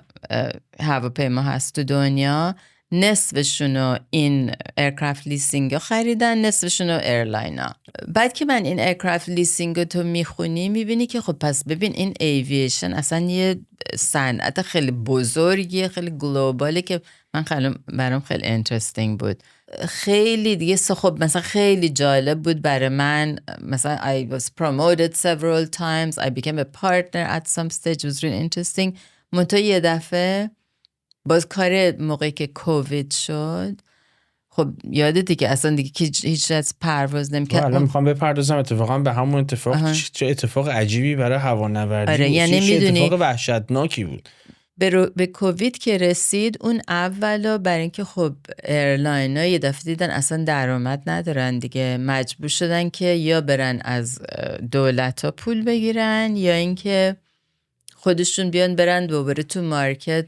هواپیما هست تو دنیا، نصفشونو این ایرکرافت لیسینگ ها خریدن، نصفشونو ایرلاین ها. بعد که من این ایرکرافت لیسینگ تو میخونی میبینی که خب پس ببین این ایوییشن اصلا یه صنعت خیلی بزرگیه، خیلی گلوباله که من برام خیلی انترستینگ بود. خیلی دیگه خب مثلا خیلی جالب بود برای من. مثلا I was promoted several times, I became a partner at some stage, it was really interesting. منتها یه دفعه باز کار موقعی که کووید شد، خب یادتی که اصلا دیگه هیچ از پرواز نمی‌کرد. الان میخوام بپردازم اتفاقا به همون اتفاق. چه اتفاق عجیبی برای هوانوردی بود. یعنی میدونی اتفاق وحشتناکی بود. به کووید که رسید اون اولا برای اینکه خب ایرلاین ها یه دفعه دیدن اصلا درآمد ندارن دیگه، مجبور شدن که یا برن از دولت ها پول بگیرن یا اینکه خودشون بیان برن دوباره تو مارکت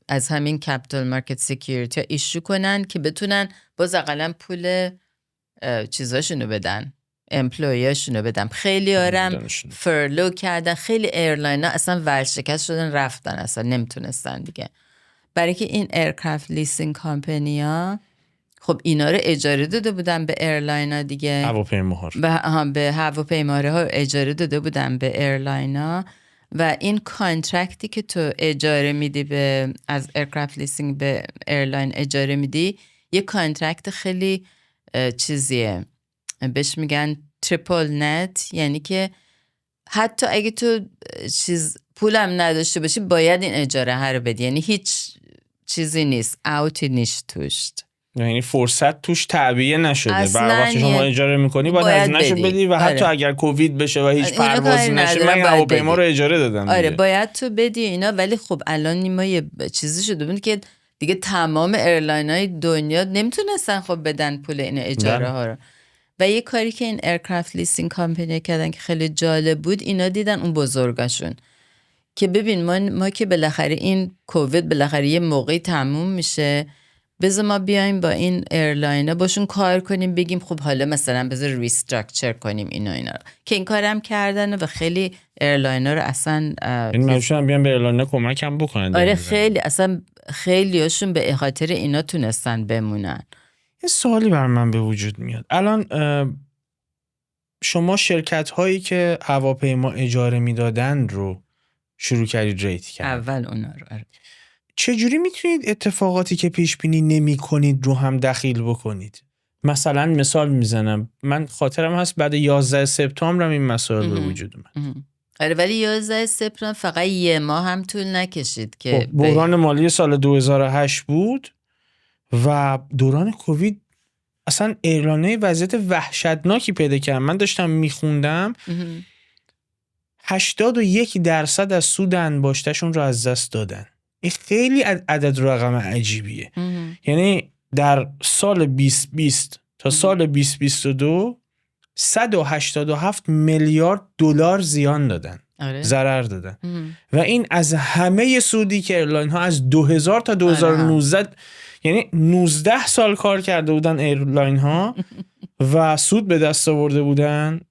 از همین کپیتال مارکت سکیوریتی ایشو کنن که بتونن باز اقلا پول چیزاشونو بدن، امپلویاشونو بدن. خیلی آرم فرلو کردن، خیلی ایرلاین ها اصلا ورشکست شدن رفتن، اصلا نمیتونستن دیگه. برای که این ایرکرافت لیسینگ کمپانی ها خب اینا رو اجاره داده بودن به ایرلاین ها دیگه، هواپیماها به هواپیماها اجاره داده بودن به ایرلاین ها. و این کانترکتی که تو اجاره میدی از ایرکرافت لیسینگ به ایرلاین اجاره میدی، یه کانترکت خیلی چیزیه، بهش میگن تریپل نت، یعنی که حتی اگه تو پولم نداشته باشی باید این اجاره ها رو بدی، یعنی هیچ چیزی نیست، اوتی نیست توش، یعنی فرصت توش تعبیه نشده. وقتی شما اجاره میکنی باید هزینه‌شو بدی و حتی اگر کووید بشه و هیچ پروازی نشه، من هواپیما رو اجاره دادم. آره باید تو بدی اینا. ولی خب الان ما یه چیزی شده بود که دیگه تمام ایرلاین‌های دنیا نمیتونستن خب بدن پول این اجاره ها رو. و یه کاری که این ایرکرافت لیسینگ کمپانی کردن که خیلی جالب بود، اینا دیدن اون بزرگاشون که ببین ما که بالاخره این کووید بالاخره یه موقعی تموم میشه، بذار ما بیایم با این ایرلاین‌ها باشون کار کنیم، بگیم خب حالا مثلا بذار ریستراکچر کنیم اینا رو، که این کارم کردن و خیلی ایرلاین‌ها رو اصلا این مشون بیان به ایرلاین‌ها کمک هم بکنن. آره خیلی اصلا خیلیاشون به خاطر اینا تونستن بمونن. یه سوالی بر من به وجود میاد الان، شما شرکت هایی که هواپیما اجاره میدادن رو شروع کردید ریت کرد؟ اول اونا رو. چجوری میتونید اتفاقاتی که پیش بینی نمی کنید رو هم دخیل بکنید؟ مثلا مثال میزنم، من خاطرم هست بعد 11 سپتامبر این مسائل به وجود اومد. آره ولی 11 سپتامبر فقط یه ماه هم طول نکشید که بحران مالی سال 2008 بود و دوران کووید اصلا ایرلان‌های وضعیت وحشتناکی پیدا کردن. من داشتم میخوندم 81% از سود انباشتشون رو از دست دادن. این خیلی عدد رقم عجیبیه. یعنی در سال 2020 تا سال 2022 187 میلیارد دلار زیان دادن. ضرر دادن. و این از همه سودی که ایرلاین ها از 2000 تا 2019 یعنی 19 سال کار کرده بودن ایرلاین ها و سود به دست آورده بودن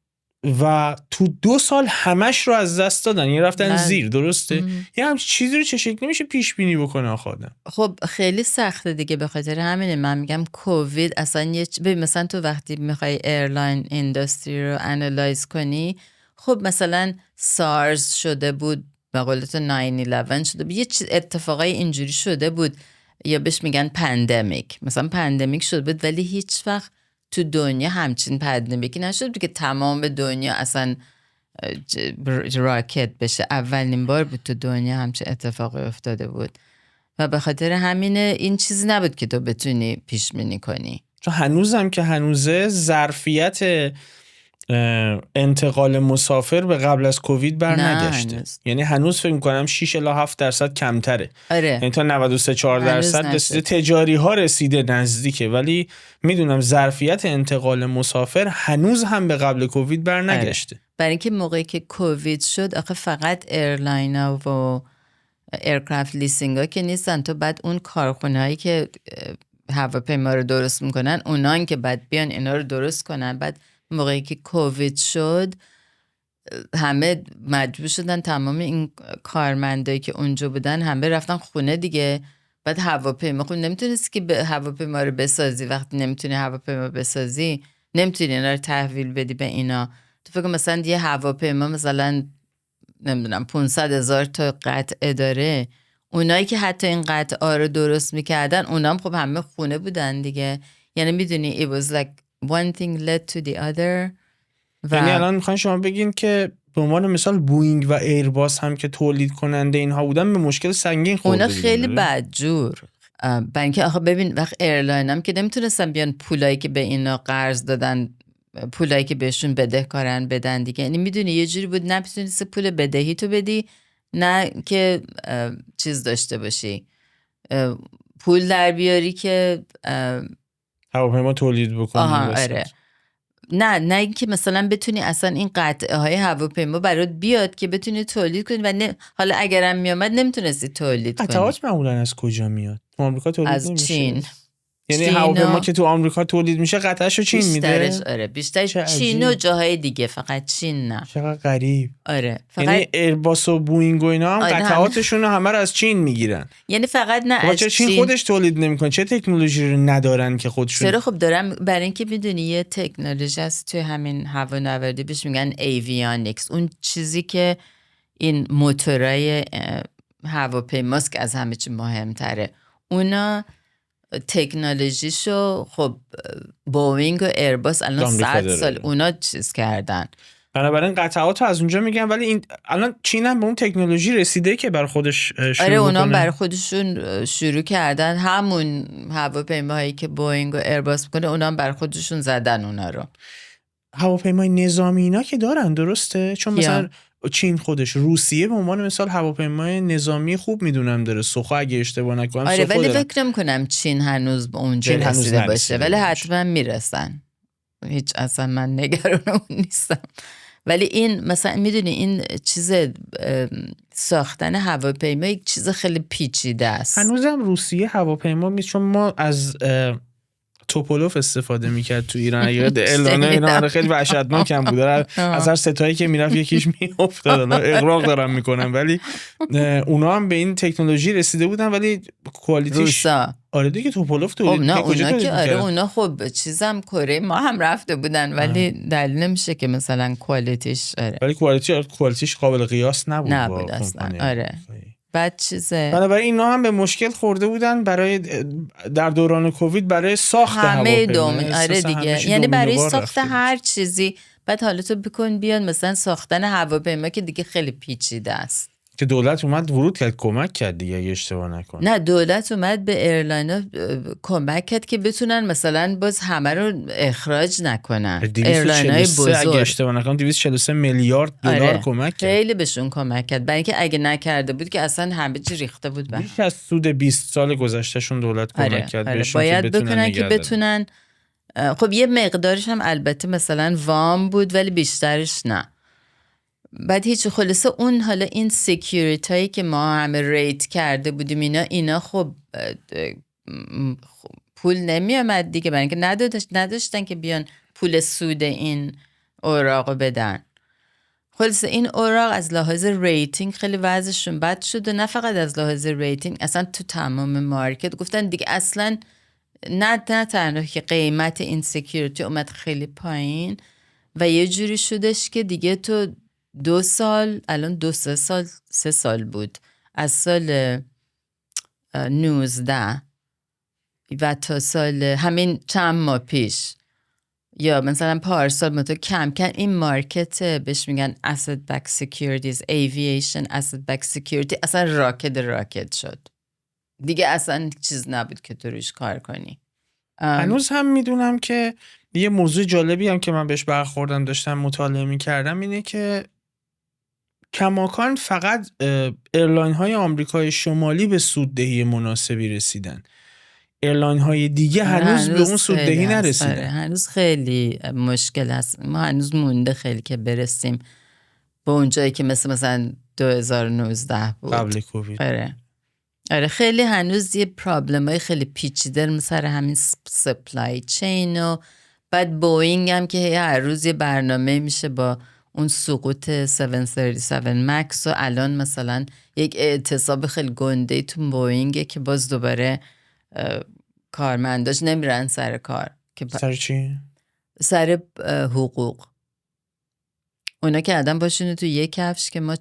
و تو 2 سال همش رو از دست دادن. یعنی رفتن زیر. درسته؟ یه همچین چیزی رو چه شکلی میشه پیش بینی بکنه آخادم؟ خب خیلی سخته دیگه. به خاطر همینه من میگم کووید اصلا مثلا تو وقتی میخوای ایرلاین اینداستری رو انالایز کنی، خب مثلا سارز شده بود، به قول تو 9/11 شده بود، یه اتفاقای اینجوری شده بود، یا بهش میگن پندمیک. مثلا پندمیک شده بود ولی هیچ وقت تو دنیا همچین پندمیکی نشد بود که تمام دنیا اصلا راکت بشه. اولین بار بود تو دنیا همچین اتفاقی افتاده بود و به خاطر همینه این چیزی نبود که تو بتونی پیش بینی کنی. چون هنوزم که هنوزه ظرفیت انتقال مسافر به قبل از کووید بر نگشته. یعنی هنوز فکر می‌کنم 6 الی 7% کمتره. یعنی تا 93-4% رسیده. تجاری ها رسیده نزدیکه، ولی میدونم ظرفیت انتقال مسافر هنوز هم به قبل کووید بر نگشته. برای اینکه موقعی که کووید شد آخه فقط ایرلاین‌ها و ایرکرافت لیسینگ‌ها که نیستن، تو بعد اون کارخونه‌هایی که هواپیما رو درست میکنن اونان که بعد بیان اینا رو درست کنن. بعد موقعی که کووید شد همه مجبور شدن، تمام این کارمندایی که اونجا بودن همه رفتن خونه دیگه. بعد هواپیما خب نمیتونستی که هواپیما رو بسازی. وقتی نمیتونی هواپیما بسازی نمیتونی اینا رو تحویل بدی به اینا. تو فکر مثلا یه هواپیما مثلا نمیدونم 500,000 تا قطعه داره، اونایی که حتی این قطعه رو درست میکردن اونام خب همه خونه بودن دیگه. یعنی میدونی it was like one thing led to the other. یعنی الان میخواین شما بگین که به عنوان مثال بوئینگ و ایرباس هم که تولید کننده اینها بودن به مشکل سنگین خورده. اونا خیلی بدجور. برای اینکه آخه ببین وقت ایرلاین هم که نمیتونستن بیان پولایی که به اینا قرض دادن، پولایی که بهشون بدهکارن بدن دیگه. یعنی میدونی یه جوری بود نمیتونستی پول بدهی تو بدی، نه که چیز داشته باشی پول در بیاری که هواپیما تولید بکنی. آره. نه اینکه مثلا بتونی اصلا این قطعه های هواپیما برات بیاد که بتونی تولید کنی و حالا اگرم میامد نمیتونستی تولید کنی. قطعات معمولا از کجا میاد؟ تو آمریکا تولید از نمیشه؟ چین. یعنی هواپیما که تو آمریکا تولید میشه قطعه‌شو چین میده؟ آره بیشتر چین و جاهای دیگه، فقط چین نه. چقدر غریب. آره یعنی ایرباس و بوئینگ و اینا هم قطعاتشون همه رو از چین میگیرن. یعنی فقط نه از چین خودش تولید نمیکنه؟ چه تکنولوژی رو ندارن که خودشون؟ چرا خب دارم. برای اینکه میدونی یه تکنولوژی هست توی همین هوانوردی بهش میگن ایویونیکس. اون چیزی که این موتورای هواپیماست که از همه چی مهمتره. اونا تکنولوژیشو خب بوئینگ و ایرباس الان 100 سال اونا چیز کردن. بنابراین قطعات از اونجا میگن، ولی این الان چین هم به اون تکنولوژی رسیده که برای خودش شروع کنه. آره اونا برای خودشون شروع کردن. همون هواپیماهایی که بوئینگ و ایرباس میکنه اونا هم برای خودشون زدن اونا رو. هواپیمای نظامی اینا که دارن، درسته؟ چون مثلا چین خودش، روسیه به عنوان مثال هواپیمای نظامی خوب میدونم داره، سوخو اگه اشتباه نکنم. آره ولی فکر نمی‌کنم چین هنوز به اونجا رسیده باشه، ولی حتما میرسن. هیچ اصلا من نگران اون نیستم. ولی این مثلا میدونی این چیز ساختن هواپیما یک چیز خیلی پیچیده است. هنوزم روسیه هواپیما چون ما از توپولوف استفاده میکرد تو ایران. اگه اعلانه اینا خیلی وحشتناک هم بود، از هر ستایی که میرفت یکیش میافتاد. اغراق دارم میکنم، ولی اونا هم به این تکنولوژی رسیده بودن ولی کوالیتیش آره دیگه توپولوف تولید نه اونا که آره اونا خب چیزم کره ما هم رفته بودن ولی دلیل نمیشه که مثلا کوالیتیش ولی کوالیتیش قابل قیاس نبود اصلا. آره بعد چیزه بنابراین اینا هم به مشکل خورده بودن برای در دوران کووید برای ساخت هواپیما. آره دیگه، یعنی برای ساخت هر چیزی. بعد حالا تو بکن بیان مثلا ساختن هواپیما که دیگه خیلی پیچیده است. که دولت اومد ورود کرد کمک کرد دیگه اگه اشتباه نکنم. نه دولت اومد به ایرلاینا کمک کرد که بتونن مثلا باز همه رو اخراج نکنن. ایرلاینای بزرگ اگه اشتباه نکنم 243 میلیارد دلار کمک کرد. خیلی بهشون کمک کرد، برای اینکه اگه نکرده بود که اصلا همه چی ریخته بود به بیش از سود 20 سال گذشتهشون دولت کمک کرد بهشون باید که بکنن که بتونن. خب یه مقدارش هم البته مثلا وام بود ولی بیشترش نه. بعد هیچ خلاصه اون حالا این سکیوریتی هایی که ما همه ریت کرده بودیم اینا خب پول نمی آمد دیگه، برای اینکه نداشتن که بیان پول سود این اوراق بدن. خلاصه این اوراق از لحاظ ریتینگ خیلی وضعشون بد شد و نه فقط از لحاظ ریتینگ، اصلا تو تمام مارکت گفتن دیگه اصلا نه تنها که قیمت این سکیوریتی اومد خیلی پایین و یه جوری شدش که دیگه تو 2 سال الان 3 سال بود از سال 19 و تا سال همین چند ماه پیش یا مثلا پارسال ما تو کم کم این مارکت بهش میگن asset backed securities aviation asset backed security اصلا راکت شد دیگه، اصلا چیز نبود که تو روش کار کنی. هنوز هم میدونم که یه موضوع جالبی هم که من بهش برخوردم داشتم مطالعه میکردم اینه که کماکان فقط ایرلاین های آمریکای شمالی به سوددهی مناسبی رسیدن، ایرلاین های دیگه هنوز به اون سوددهی نرسیدن. هنوز خیلی مشکل هست، ما هنوز مونده خیلی که برسیم به اون جایی که مثلا 2019 بود قبل کووید. آره خیلی هنوز یه پرابلم های خیلی پیچیده سر همین سپلای چین و بعد بوئینگ هم که هر روز یه برنامه میشه با اون سقوط 737 مکس و الان مثلا یک اعتصاب خیلی گنده تو بوئینگه که باز دوباره کارمنداش نمیرن سر کار. سر چی؟ سر حقوق. اونا که آدم باشونه تو یک کفش که ما 40%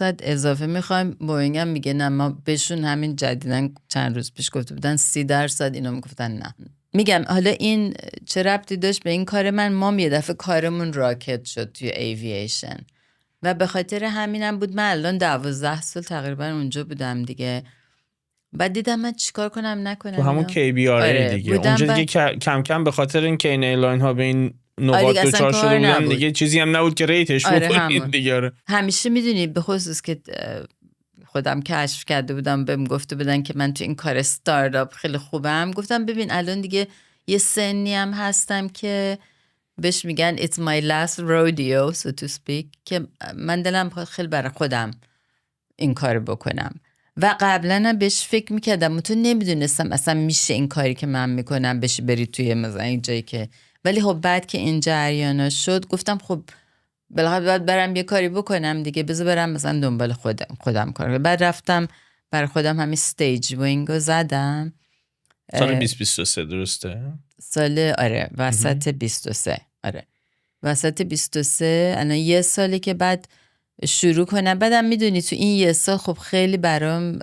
اضافه میخوایم، بوئینگ هم میگه نه، ما بهشون همین جدیدن چند روز پیش گفته بودن 30%، اینا میگفتن نه. میگم حالا این چه ربطی داشت به این کار من؟ ما یه دفعه کارمون راکت شد توی ایوییشن و به خاطر همینم بود من الان 12 سال تقریبا اونجا بودم دیگه. بعد دیدم من چیکار کنم نکنم. تو همون KBRA دیگه اونجا دیگه کم کم به خاطر این که این ایرلاین ها به این نقاط دوچار شده بودن دیگه چیزی هم نبود که ریتش بکنید دیگه. همیشه میدونی به خصوص که خودم کشف کرده بودم، بهم گفته بودن که من تو این کار استارتاپ خیلی خوبم، گفتم ببین الان دیگه یه سنی هم هستم که بهش میگن it's my last rodeo so to speak، که من دلم خیلی برای خودم این کار بکنم و قبلا هم بهش فکر میکردم و تو نمیدونستم اصلا میشه این کاری که من میکنم بشه بری توی مثلا این جایی که، ولی خب بعد که این جریانا شد گفتم خب بالاخره باید برم یه کاری بکنم دیگه، بذار برم مثلا دنبال خودم کار کنم. بعد رفتم برای خودم همین استیج وینگو زدم سال 2023 درسته؟ سال وسط 23 وسط 23 الان یه سالی که بعد شروع کنم. بعدم میدونی تو این یه سال خب خیلی برام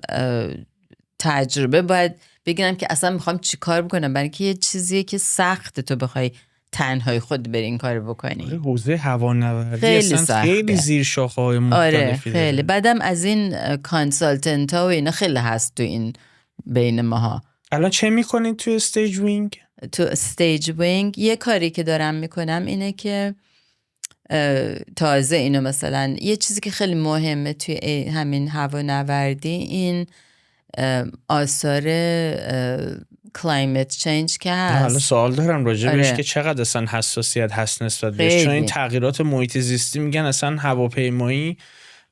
تجربه باید بگیرم که اصلا میخوام چی کار بکنم، برای که یه چیزیه که سخته تو بخوای تنهای خود بری این کار بکنی. حوزه هوانوردی خیلی زیر شاخه‌های مختلفی داره. خیلی. بعدم از این کانسالتنت ها و اینا خیلی هست تو این بین ماها. الان چه میکنید تو استیج وینگ؟ تو استیج وینگ یه کاری که دارم میکنم اینه که تازه اینو مثلا یه چیزی که خیلی مهمه توی همین هوانوردی این آثار کلایمت چینج که هست. حالا سوال دارم راجبش که چقدر اصلا حساسیت هست نسبت بهش، چون این تغییرات محیط زیستی میگن اصلا هواپیمایی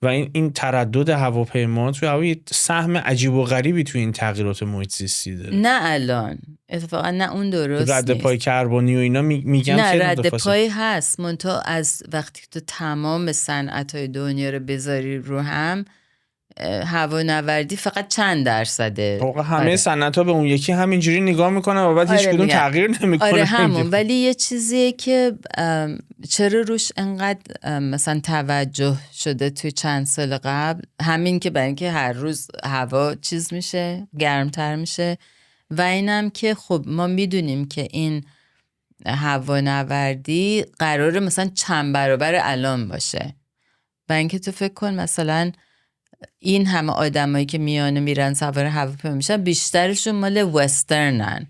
و این تردد هواپیما توی هوای سهم عجیب و غریبی توی این تغییرات محیط زیستی داره. نه الان اتفاقا نه اون درست رد پای کربنی و اینا میگن نه که رد پای هست، منتها از وقتی تو تمام صنعت‌های دنیا رو بذاری رو هم هوانوردی فقط چند درصده. همه صنعت‌ها به اون یکی همینجوری نگاه میکنن و بعد هیچ کدوم تغییر نمیکنه. همون. ولی یه چیزیه که چرا روش انقدر مثلا توجه شده توی چند سال قبل، همین که برای اینکه هر روز هوا چیز میشه، گرمتر میشه و اینم که خب ما میدونیم که این هوانوردی قراره مثلا چند برابر الان باشه. برای اینکه تو فکر کن مثلا این همه آدمایی که میان و میرن سوار هواپیما میشن بیشترشون مال وسترنن.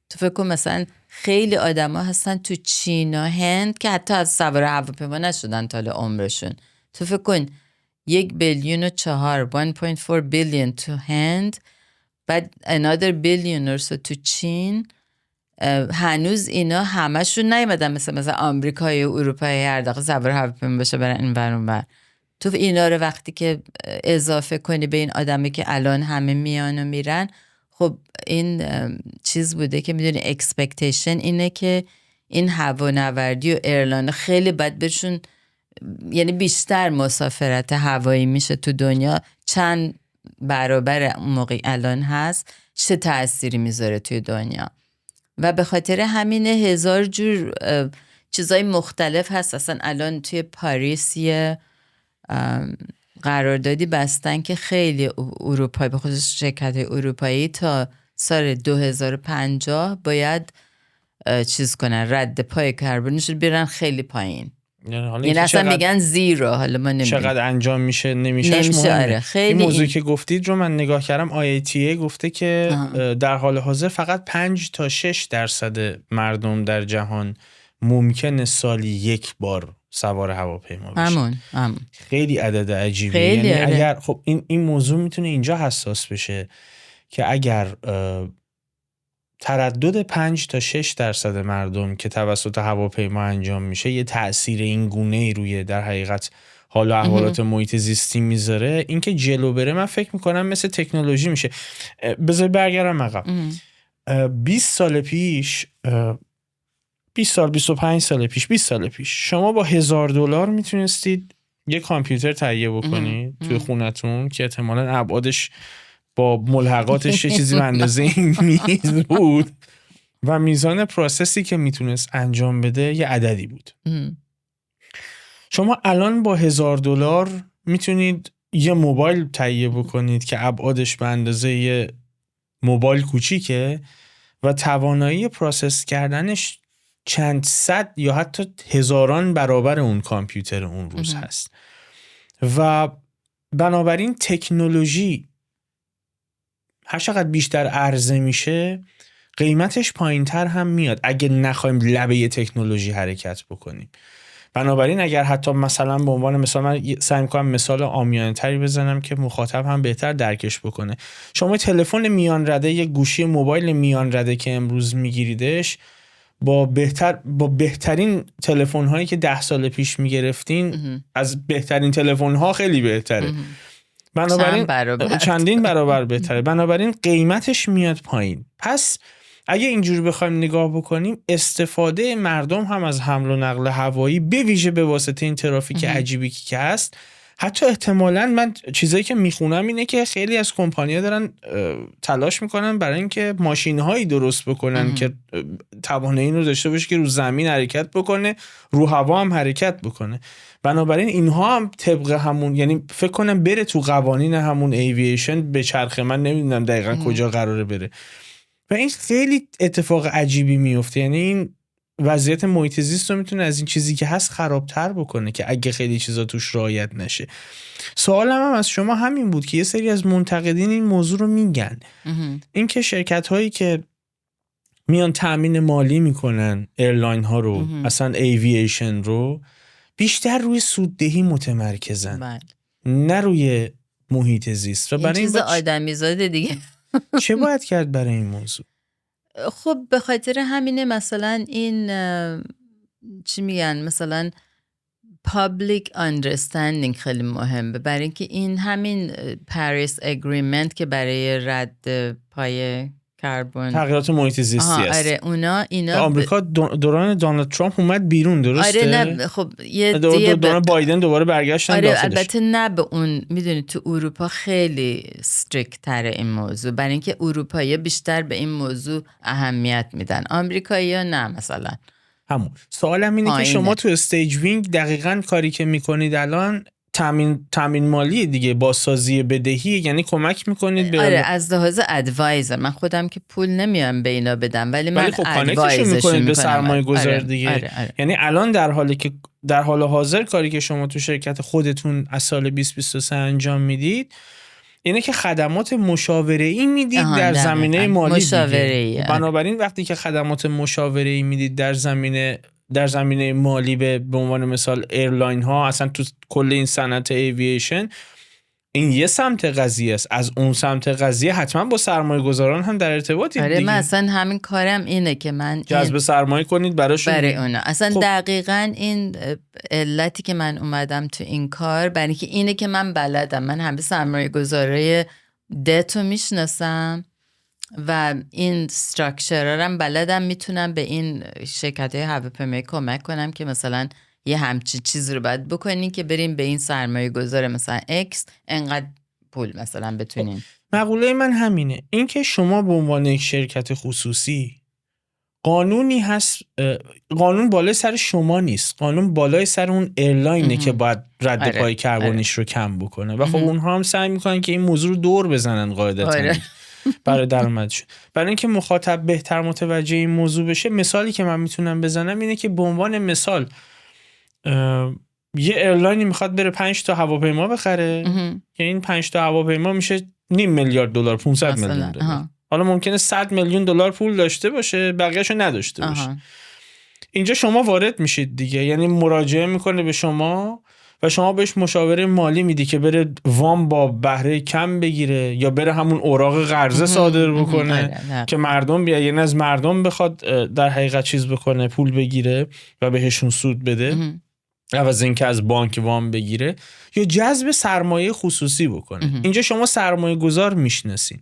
تو فکر کن مثلا خیلی آدما هستن تو چین و هند که حتی از سوار هواپیما نشدن تا عمرشون. تو فکر کن 1.4 بیلیون 1.4 بیلیون تو هند، بعد another billionaires تو چین. هنوز اینا همشون نیومدن مثلا آمریکای و اروپای هر دقیقه سوار هواپیما بشه برن این ور اون ور. تو اینا رو وقتی که اضافه کنی به این آدمی که الان همه میان و میرن، خب این چیز بوده که میدونی اکسپکتیشن اینه که این هوانوردی و ایرلاین خیلی بد بهشون، یعنی بیشتر مسافرت هوایی میشه تو دنیا، چند برابر اون موقع الان هست، چه تأثیری میذاره توی دنیا. و به خاطر همین 1000 جور چیزای مختلف هست. اصلا الان توی پاریس یه قراردادی بستن که خیلی اروپایی، به خصوص شرکت‌های اروپایی، تا سال 2050 باید چیز کنن، رد پای کربنش رو بیارن خیلی پایین. یعنی اصلا میگن زیرو. حالا ما نمیدونیم چقدر انجام میشه نمیشه مهمه. آره. خیلی این موضوعی که گفتید رو من نگاه کردم، IATA گفته که در حال حاضر فقط 5 تا 6% مردم در جهان ممکنه سالی یک بار سوار هواپیما بشه. همون. خیلی عدد عجیبی. یعنی اگر خب این موضوع میتونه اینجا حساس بشه که اگر تردد 5 تا 6% مردم که توسط هواپیما انجام میشه یه تأثیر این گونه‌ای روی در حقیقت حال و احوالات محیط زیستی میذاره، این که جلو بره من فکر میکنم مثل تکنولوژی میشه. بذار برگردم عقب. 20 سال پیش 20 سال 25 سال پیش 20 سال پیش شما با $1000 میتونستید یه کامپیوتر تهیه بکنید توی خونتون که احتمالاً ابعادش با ملحقاتش یه چیزی به اندازه این میز بود و میزان پروسسی که میتونست انجام بده یه عددی بود. شما الان با $1000 میتونید یه موبایل تهیه بکنید که ابعادش به اندازه یه موبایل کوچیکه و توانایی پروسس کردنش چند صد یا حتی هزاران برابر اون کامپیوتر اون روز هست. و بنابراین تکنولوژی هر چقدر بیشتر عرضه میشه قیمتش پایینتر هم میاد اگه نخوایم لبه تکنولوژی حرکت بکنیم. بنابراین اگر حتی مثلا به عنوان مثال من سعی می‌کنم مثال عامیانه تری بزنم که مخاطب هم بهتر درکش بکنه. شما تلفن میان رده، یک گوشی موبایل میان رده که امروز میگیریدش با بهترین تلفن هایی که 10 سال پیش میگرفتین از بهترین تلفن ها خیلی بهتره. بنابراین چندین برابر بهتره. بنابراین قیمتش میاد پایین. پس اگه اینجوری بخوایم نگاه بکنیم استفاده مردم هم از حمل و نقل هوایی به ویژه به واسطه این ترافیک عجیبی که هست، حتی احتمالاً من چیزایی که میخونم اینه که خیلی از کمپانی‌ها دارن تلاش میکنن برای اینکه ماشین‌هایی درست بکنن که توانایی اینو داشته باشه که رو زمین حرکت بکنه، رو هوا هم حرکت بکنه. بنابراین اینها هم طبق همون، یعنی فکر کنم بره تو قوانین همون ایوییشن به چرخه، من نمیدونم دقیقاً کجا قراره بره. و این خیلی اتفاق عجیبی میفته. یعنی این وضعیت محیط زیست رو میتونه از این چیزی که هست خرابتر بکنه که اگه خیلی چیزا توش رعایت نشه. سوالم هم از شما همین بود که یه سری از منتقدین این موضوع رو میگن، این که شرکت هایی که میان تأمین مالی میکنن ایرلاین ها رو، اصلا ایوییشن رو، بیشتر روی سوددهی متمرکزن نه روی محیط زیست. و برای این چیز آدمی زاده دیگه. چه باید کرد برای این موضوع؟ خب به خاطر همینه مثلا این چی میگن، مثلا public understanding خیلی مهمه، برای اینکه این همین پاریس اگریمنت که برای رد پای کربن تغییرات محیط زیستی است. آره اینا آمریکا دوران دونالد ترامپ اومد بیرون، درسته؟ آره نه خب یه دوران بایدن دوباره برگشتن آره داخلش. البته نه به اون، میدونی تو اروپا خیلی ستریکت تره این موضوع، برای اینکه اروپایی بیشتر به این موضوع اهمیت میدن، آمریکایی‌ها نه. مثلا همون سوالم اینه که شما تو استیج وینگ دقیقاً کاری که میکنید الان تامین مالی دیگه، بازسازی بدهی، یعنی کمک میکنید به آره از لحاظ ادوایزر. من خودم که پول نمیام به اینا بدم، ولی من خب کانکتشون میکنید به سرمایه گذار دیگه. آره. یعنی الان در حال حاضر کاری که شما تو شرکت خودتون از سال 2023 انجام میدید اینه که خدمات مشاوره‌ای میدید در زمینه مالی دیگه. بنابراین وقتی که خدمات مشاوره‌ای میدید در زمینه مالی به عنوان مثال ایرلاین ها، اصلا تو کل این صنعت ایوییشن، این یه سمت قضیه است. از اون سمت قضیه حتما با سرمایه گذاران هم در ارتباطی دیگه. آره من اصلا همین کارم اینه که من جذب سرمایه کنید برای اونا. اصلا خب. دقیقاً این علتی که من اومدم تو این کار برای که اینه که من بلدم. من همه سرمایه گذارای دتو میشناسم و این استراکچرها هم بلدم، میتونم به این شرکت‌های هواپیمایی کمک کنم که مثلا یه همچی چیز رو باید بکنین که بریم به این سرمایه گذار مثلا X انقدر پول مثلا بتونین. مقوله من همینه، این که شما به عنوان یک شرکت خصوصی قانونی هست، قانون بالای سر شما نیست، قانون بالای سر اون ایرلاینه که باید رد پای کربنیش رو کم بکنه و خب اونها هم سعی میکنن که این موضوع رو دور بزنن قاعدتاً برای درآمدشون. برای اینکه مخاطب بهتر متوجه این موضوع بشه، مثالی که من میتونم بزنم اینه که به عنوان مثال یه ایرلاینی میخواد بره 5 تا هواپیما بخره که این 5 تا هواپیما میشه $500 میلیون، 500 میلیون دلار. حالا ممکنه 100 میلیون دلار پول داشته باشه، بقیه‌شو نداشته باشه. اینجا شما وارد میشید دیگه، یعنی مراجعه میکنه به شما و شما بهش مشاوره مالی میدی که بره وام با بهره کم بگیره یا بره همون اوراق قرضه صادر بکنه که مردم بیا، یعنی از مردم بخواد در حقیقت چیز بکنه، پول بگیره و بهشون سود بده عوض اینکه از بانک وام بگیره، یا جذب سرمایه خصوصی بکنه. اینجا شما سرمایه گذار میشناسین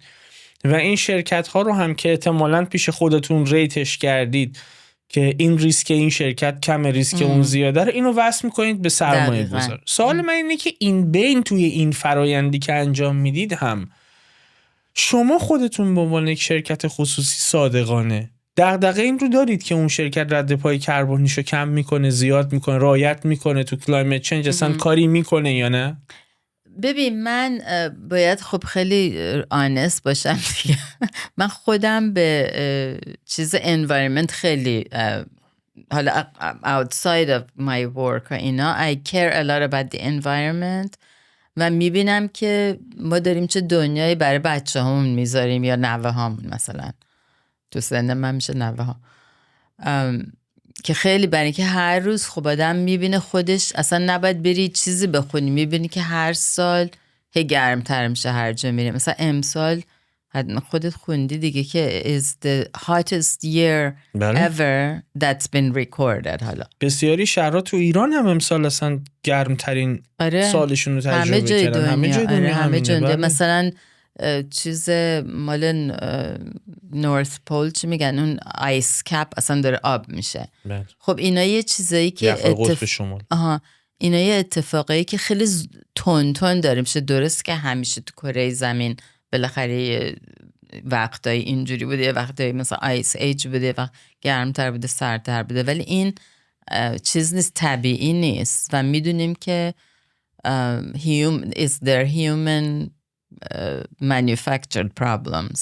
و این شرکت ها رو هم که احتمالاً پیش خودتون ریتش کردید که این ریسک این شرکت کم، ریسک اون زیاده رو، اینو وصل میکنید به سرمایه گذار. سوال من اینه که این بین توی این فرایندی که انجام میدید هم شما خودتون به عنوان یک شرکت خصوصی صادقانه دغدغه این رو دارید که اون شرکت رد پای کربنیشو کم میکنه، زیاد میکنه، رعایت میکنه، تو کلایمت چنج اصلا کاری میکنه یا نه؟ ببین من باید خب خیلی آنست باشم دیگه. من خودم به چیز environment خیلی حالا outside of my work و اینا I care a lot about the environment و میبینم که ما داریم چه دنیایی برای بچه همون میذاریم یا نوه هامون، مثلا تو سن من میشه نوه ها، که خیلی برای که هر روز خب آدم میبینه خودش اصلا نباید بری چیزی بخونی، میبینی که هر سال هی گرمتر میشه هر جا میره. مثلا امسال حتما خودت خوندی دیگه که is the hottest year ever that's been recorded. حالا بسیاری شهرها تو ایران هم امسال اصلا گرمترین سالشون رو تجربه کردن. همه جای دنیا همه جای دنیا. مثلا چیز مال نورث پول چی میگن، اون آیس کپ اصلا داره آب میشه. خب اینا یه چیزایی که قطب شمال، اینا یه اتفاقایی که خیلی تون داره میشه. درست که همیشه تو کره زمین بالاخره وقتایی اینجوری بوده، یه وقتایی مثلا آیس ایج بوده، وقت گرمتر بوده، سردتر بوده، ولی این چیز نیست، طبیعی نیست و میدونیم که is there human manufactured problems،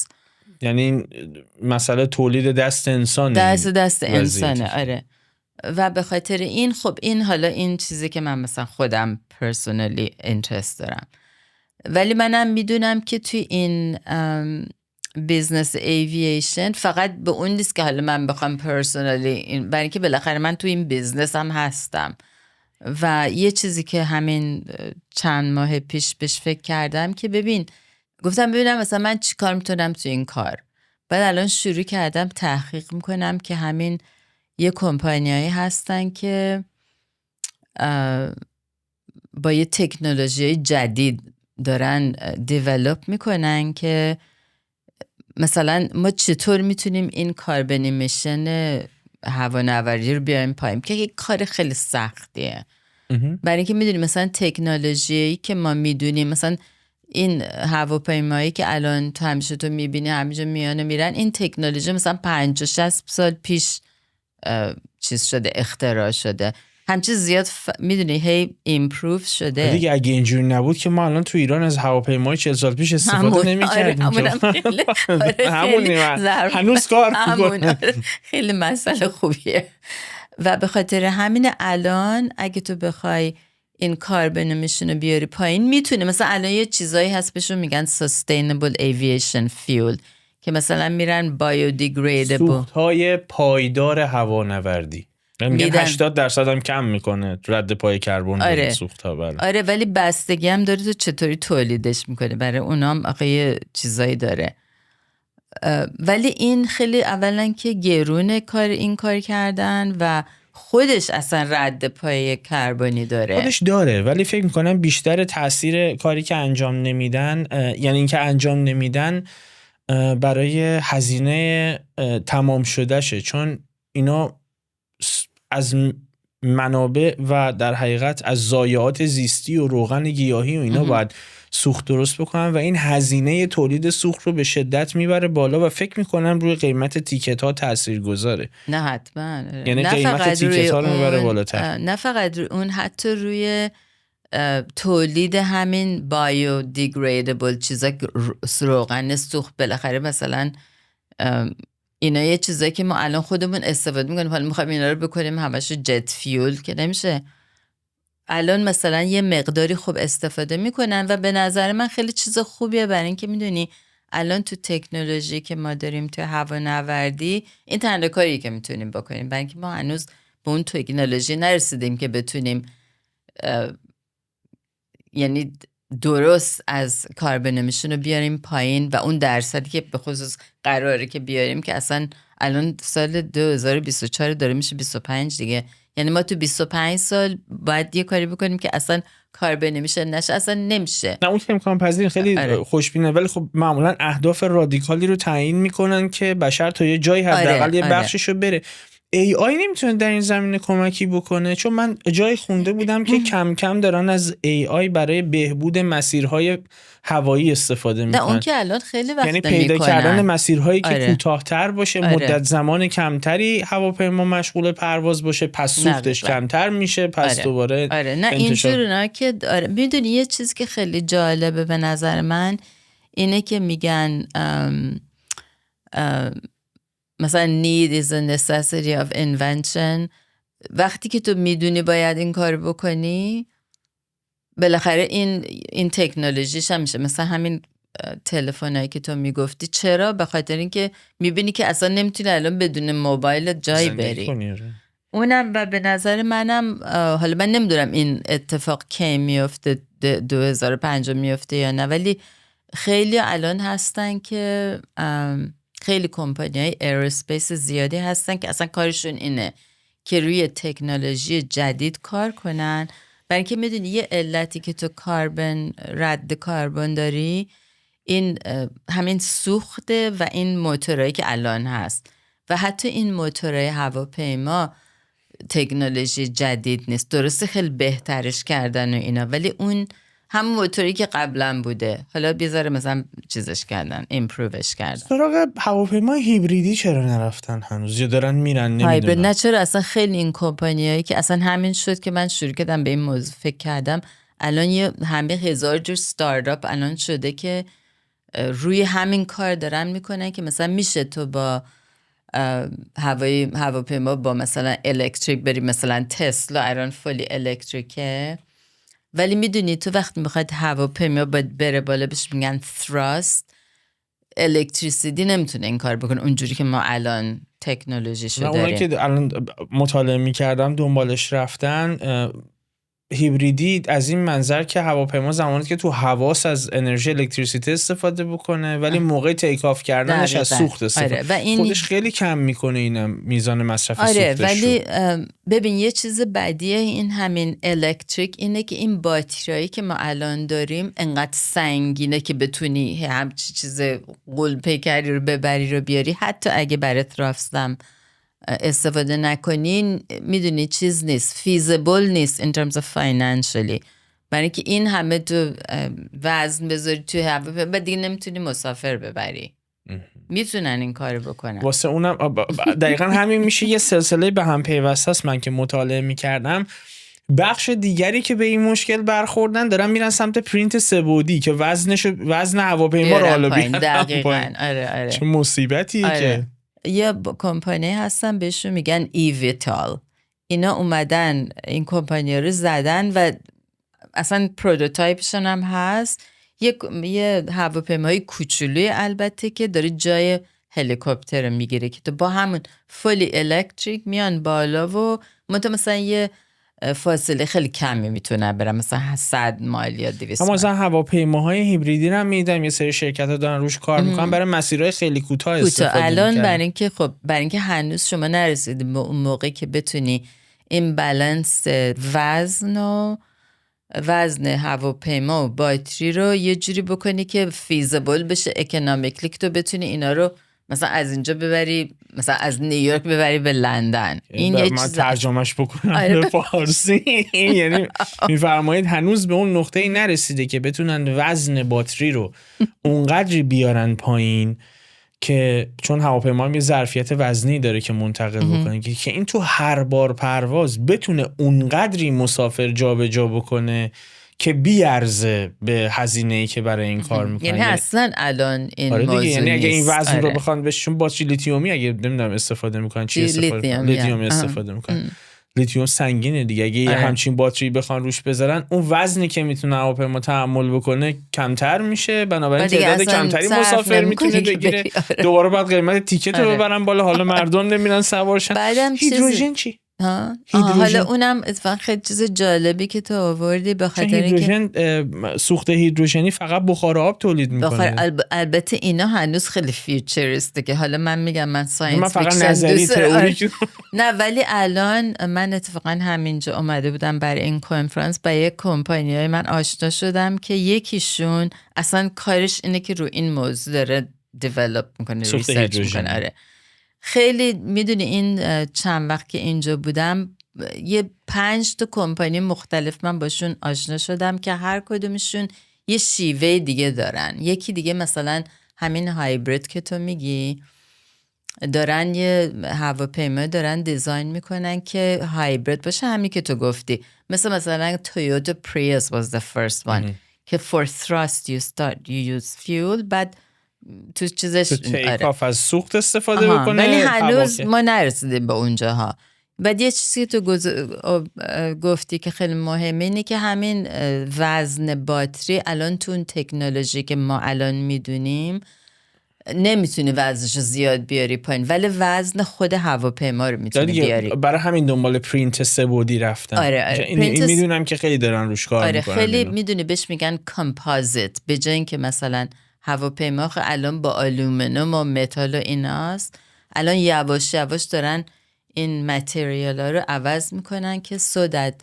یعنی مسئله تولید دست انسانه، دست انسانه. آره و به خاطر این خب این حالا این چیزی که من مثلا خودم personally interest دارم، ولی منم میدونم که توی این بیزنس ایوییشن فقط به اون نیست که حالا من بخوام personally برای اینکه بالاخره من توی این بیزنس هم هستم و یه چیزی که همین چند ماه پیش بهش فکر کردم که گفتم ببینم مثلا من چی کار میتونم توی این کار. بعد الان شروع کردم تحقیق میکنم که همین یه کمپانیایی هستن که با یه تکنولوژی جدید دارن دیولپ میکنن که مثلا ما چطور میتونیم این کاربن امیشن هوانوری رو بیاریم پایین، که یک کار خیلی سختیه. برای اینکه میدونیم مثلا تکنولوژی که ما میدونیم، مثلا این هواپیمایی که الان تو همیشه تو میبینی همینجا میانه میرن، این تکنولوژی مثلا 50-60 سال پیش چیز شده، اختراع شده. همچین زیاد میدونی هی ایمپروف شده دیگه. اگه اینجوری نبود که ما الان تو ایران از هواپیمای 40 سال پیش استفاده نمی‌کردیم. همون هنوز کار می‌کنه. خیلی مسئله خوبیه. و به خاطر همین الان اگه تو بخوای این کاربن امیشن رو بیاری پایین میتونه، مثلا الان یه چیزایی هست بهشون میگن sustainable aviation fuel که مثلا میرن biodegradable، سوخت‌های پایدار هوانوردی، میگن 80% هم کم میکنه رد پای کربن سوخت‌ها. بله. آره ولی بستگی هم داره تو چطوری تولیدش میکنه، برای اونام آخه یه چیزایی داره. ولی این خیلی اولا که گرونه این کار کردن و خودش اصلا رد پای کربنی داره. خودش داره ولی فکر میکنم بیشتر تاثیر کاری که انجام نمیدن، یعنی این که انجام نمیدن برای هزینه تمام شدهشه، چون اینا از منابع و در حقیقت از ضایعات زیستی و روغن گیاهی و اینا باید سوخت درست بکنن و این هزینه تولید سوخت رو به شدت میبره بالا و فکر میکنم روی قیمت تیکت ها تأثیر گذاره. نه حتما، یعنی قیمت تیکت ها رو میبره بالاتر. نه فقط روی اون، حتی روی تولید همین بایودیگریدبل چیزا، روغن سوخت بالاخره مثلا اینا یه چیزایی که ما الان خودمون استفاده میکنیم، حالا میخوایم اینا رو بکنیم همشو جت فیول که نمیشه. الان مثلا یه مقداری خوب استفاده میکنن و به نظر من خیلی چیز خوبیه، برای اینکه میدونی الان تو تکنولوژی که ما داریم تو هوانوردی این تنها کاری که میتونیم بکنیم، برای اینکه ما هنوز به اون تکنولوژی نرسیدیم که بتونیم یعنی درست از کاربن امیشن رو بیاریم پایین و اون درصدی که به خصوص قراره که بیاریم که اصلا الان سال 2024 داره میشه 25 دیگه، یعنی ما تو 25 سال باید یه کاری بکنیم که اصلا کاربن امیشن نشه، اصلا نمیشه. نه اون که امکان پذیر خیلی خوشبینه، ولی خب معمولا اهداف رادیکالی رو تعیین میکنن که بشر تا یه جایی حداقل یه بخششو بره. AI نمیتونه در این زمینه کمکی بکنه؟ چون من جای خونده بودم که کم کم دارن از AI برای بهبود مسیرهای هوایی استفاده میکنن. نه اون که الان خیلی وقت یعنی پیدا کردن مسیرهایی که کوتاه‌تر باشه، مدت زمان کمتری هواپیما مشغول پرواز باشه، پس سوختش کمتر میشه، پس دوباره نه اینجوری نه که میدونی یه چیز که خیلی جالبه به نظر من اینه که میگن مثلا need is a necessity of invention. وقتی که تو میدونی باید این کار بکنی بالاخره این تکنولوژیش هم میشه. مثلا همین تلفنایی که تو میگفتی، چرا؟ به خاطر اینکه میبینی که اصلا نمیتونی الان بدون موبایل جایی بری. اونم و به نظر منم حالا من نمیدونم این اتفاق کی میفته، 2005 میفته یا نه، ولی خیلی الان هستن که خیلی کمپانی‌های ایروسپیس زیادی هستن که اصلا کارشون اینه که روی تکنولوژی جدید کار کنن، برای اینکه میدونی یه علتی که تو رد کربن داری این همین سوخته و این موتورایی که الان هست و حتی این موتورای هواپیما تکنولوژی جدید نیست، درسته خیلی بهترش کردن و اینا، ولی اون همون موتوری که قبلا بوده حالا بیزاره مثلا چیزش کردن، ایمپرووش کردن. سراغ هواپیمای هیبریدی چرا نرفتن هنوز؟ یا دارن میرن نمیدونم. هایبرید نه چرا؟ اصلا خیلی این کمپانیایی که اصلا همین شد که من شروع کردم به این موضوع فکر کردم، الان یه همه هزار جور ستارتاپ الان شده که روی همین کار دارن میکنن که مثلا میشه تو با هواپیما با مثلا الکتریک بری، مثلا تسلا الان فولی الکتریکه، ولی میدونی تو وقتی میخواید هواپیما باید بره بالا بهش میگن thrust، الکتریسیتی نمیتونه این کار بکنه اونجوری که ما الان تکنولوژیشو داریم. اونایی که الان مطالعه میکردم دنبالش رفتن، هیبریدی از این منظر که هواپیما زمانی که تو حواس از انرژی الکتریسیته استفاده بکنه ولی موقع تیک آف کردنش از سوخت استفاده. و این خودش خیلی کم میکنه اینم میزان مصرف سوختش. ولی ببین یه چیز بعدیه این همین الکتریک اینه که این باتریایی که ما الان داریم انقدر سنگینه که بتونی همچی چیز قول پیکری رو ببری رو بیاری، حتی اگه برات راستم استفاده نکنین میدونی چیز نیست، feasible نیست in terms of financially، برای که این همه تو وزن بذاری توی هواپیما بعد دیگه نمیتونی مسافر ببری. میتونن این کارو بکنن. واسه اونم دقیقا همین میشه یه سلسله به هم پیوسته است. من که مطالعه میکردم بخش دیگری که به این مشکل برخوردن دارن میرن سمت پرینت سه‌بعدی که وزن هواپیما رو حالا بیارن دقیقاً. آره. چه مصیبتیه. که یه کمپانی هستن بهشون میگن ایویتال. اینا اومدن این کمپانی رو زدن و اصلا پروتوتایپشون هم هست. یه هواپیمای کوچولوی البته که داره جای هلیکوپتر میگیره که تو با همون فولی الکتریک میان بالا و مثلا یه فاصله خیلی کمی میتونه برن، مثلا 100 مایل یا 200 اما مایل. مثلا هواپیماهای هیبریدی هم میدم یه سری شرکت‌ها دارن روش کار میکنن برای مسیرهای خیلی کوتاه استفاده الان برای اینکه هنوز شما نرسیدیم به اون موقع که بتونی این بالانس وزن هواپیما و باتری رو یه جوری بکنی که فیزیبل بشه، اکونومیکلی، که تو بتونی اینا رو مثلا از اینجا ببری، مثلا از نیویورک ببری به لندن. این یه من چیز ترجمهش بکنم به فارسی. یعنی میفرمایید هنوز به اون نقطه‌ای نرسیده که بتونن وزن باتری رو اونقدری بیارن پایین که چون هواپیما یه ظرفیت وزنی داره که منتقل بکنه که این تو هر بار پرواز بتونه اونقدری مسافر جابجا بکنه که بیارزه به هزینه‌ای که برای این کار میکنه. یعنی اصلا الان این موضوع نیست. یعنی اگه این وزن رو بخوان بهشون باتری لیتیومی اگه نمیدونم استفاده میکنن چی استفاده لیتیومی استفاده میکنن. لیتیوم سنگینه دیگه، اگه یه همچین باتری بخوان روش بذارن اون وزنی که میتونه هواپیما تحمل بکنه کمتر میشه، بنابراین تعداد کمتری مسافر میتونه بگیره. دوباره بعد قیمت تیکت رو ببرن بالا، حالا مردم نمیرن سوارشن. هیدروژن چی؟ حالا اونم اتفاقا خیلی چیز جالبی که تو آوردی، به خاطر اینکه سوخت هیدروژنی فقط بخار آب تولید میکنه. البته اینا هنوز خیلی فیوچریسته که حالا من میگم من ساینس فقط نظری تئوری نه، ولی الان من اتفاقا همینجا اومده بودم برای این کنفرانس، با یک کمپانیای من آشنا شدم که یکیشون اصلا کارش اینه که رو این موضوع داره دیولپ میکنه، ریسرچ میکنه. آره خیلی میدونی این چند وقت که اینجا بودم 5 تا کمپانی مختلف من باشون آشنا شدم که هر کدومشون یه شیوه دیگه دارن. یکی دیگه مثلا همین هایبرید که تو میگی، دارن یه هواپیما دارن دیزاین میکنن که هایبرید باشه، همین که تو گفتی، مثلا تویوتا پریوس was the first one که for thrust you use fuel، بعد تو چیزش تیک از سوخت استفاده بکنه، ولی هنوز ما نرسیدیم به اونجاها. بعد یه چیزی که تو گفتی که خیلی مهمه اینه که همین وزن باتری الان تو اون تکنولوژی که ما الان میدونیم نمیتونی وزنش زیاد بیاری پایین، ولی وزن خود هواپیما رو میتونی بیاری. برای همین دنبال پرینت سه‌بعدی رفتن. این میدونم که خیلی دارن روش کار میکنن. خیلی میدونی بهش میگن کامپوزیت، به جای اینکه مثلا هواپیما الان با آلومینیوم و متال و ایناست، الان یواش یواش دارن این متریال ها رو عوض میکنن که so that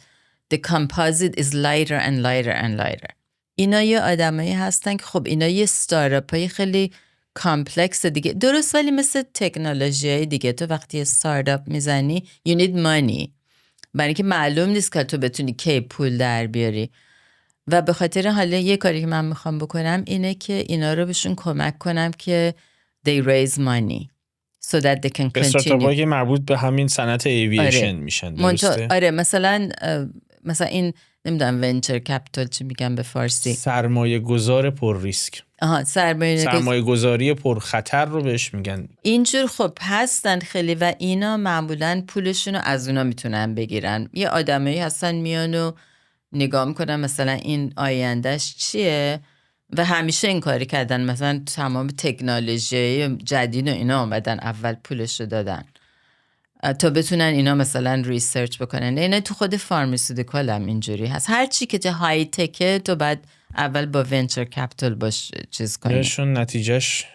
the composite is lighter and lighter and lighter. اینا یه آدمایی هستن که خب اینا یه ستارتاپ های خیلی کامپلکس دیگه، درست، ولی مثل تکنولوژی های دیگه تو وقتی یه ستارتاپ میزنی you need money، برای اینکه معلوم نیست که تو بتونی کی پول در بیاری. و به خاطر حالا یه کاری که من میخوام بکنم اینه که اینا رو بهشون کمک کنم که they raise money so that they can continue. استارتاپ‌هایی که مربوط به همین صنعت ایوییشن میشن، درسته؟ آره مثلا این نمیدونم ونچر کپیتال چی میگن به فارسی، سرمایه گذار پر ریسک. سرمایه گذاری پر خطر رو بهش میگن. اینجور خب هستن خیلی و اینا معمولاً پولشون رو از اونا میتونن بگیرن. یه آدمایی هستن میان و نگاه میکنن مثلا این آیندهش چیه و همیشه این کاری کردن، مثلا تمام تکنولوژی جدید و اینا اومدن اول پولش رو دادن تا بتونن اینا مثلا ریسرچ بکنن. اینا تو خود فارماسیوتیکال هم اینجوری هست، هر چی که های تکه تو بعد اول با ونچر کپیتال باش چیز کنی، نشون نتیجهش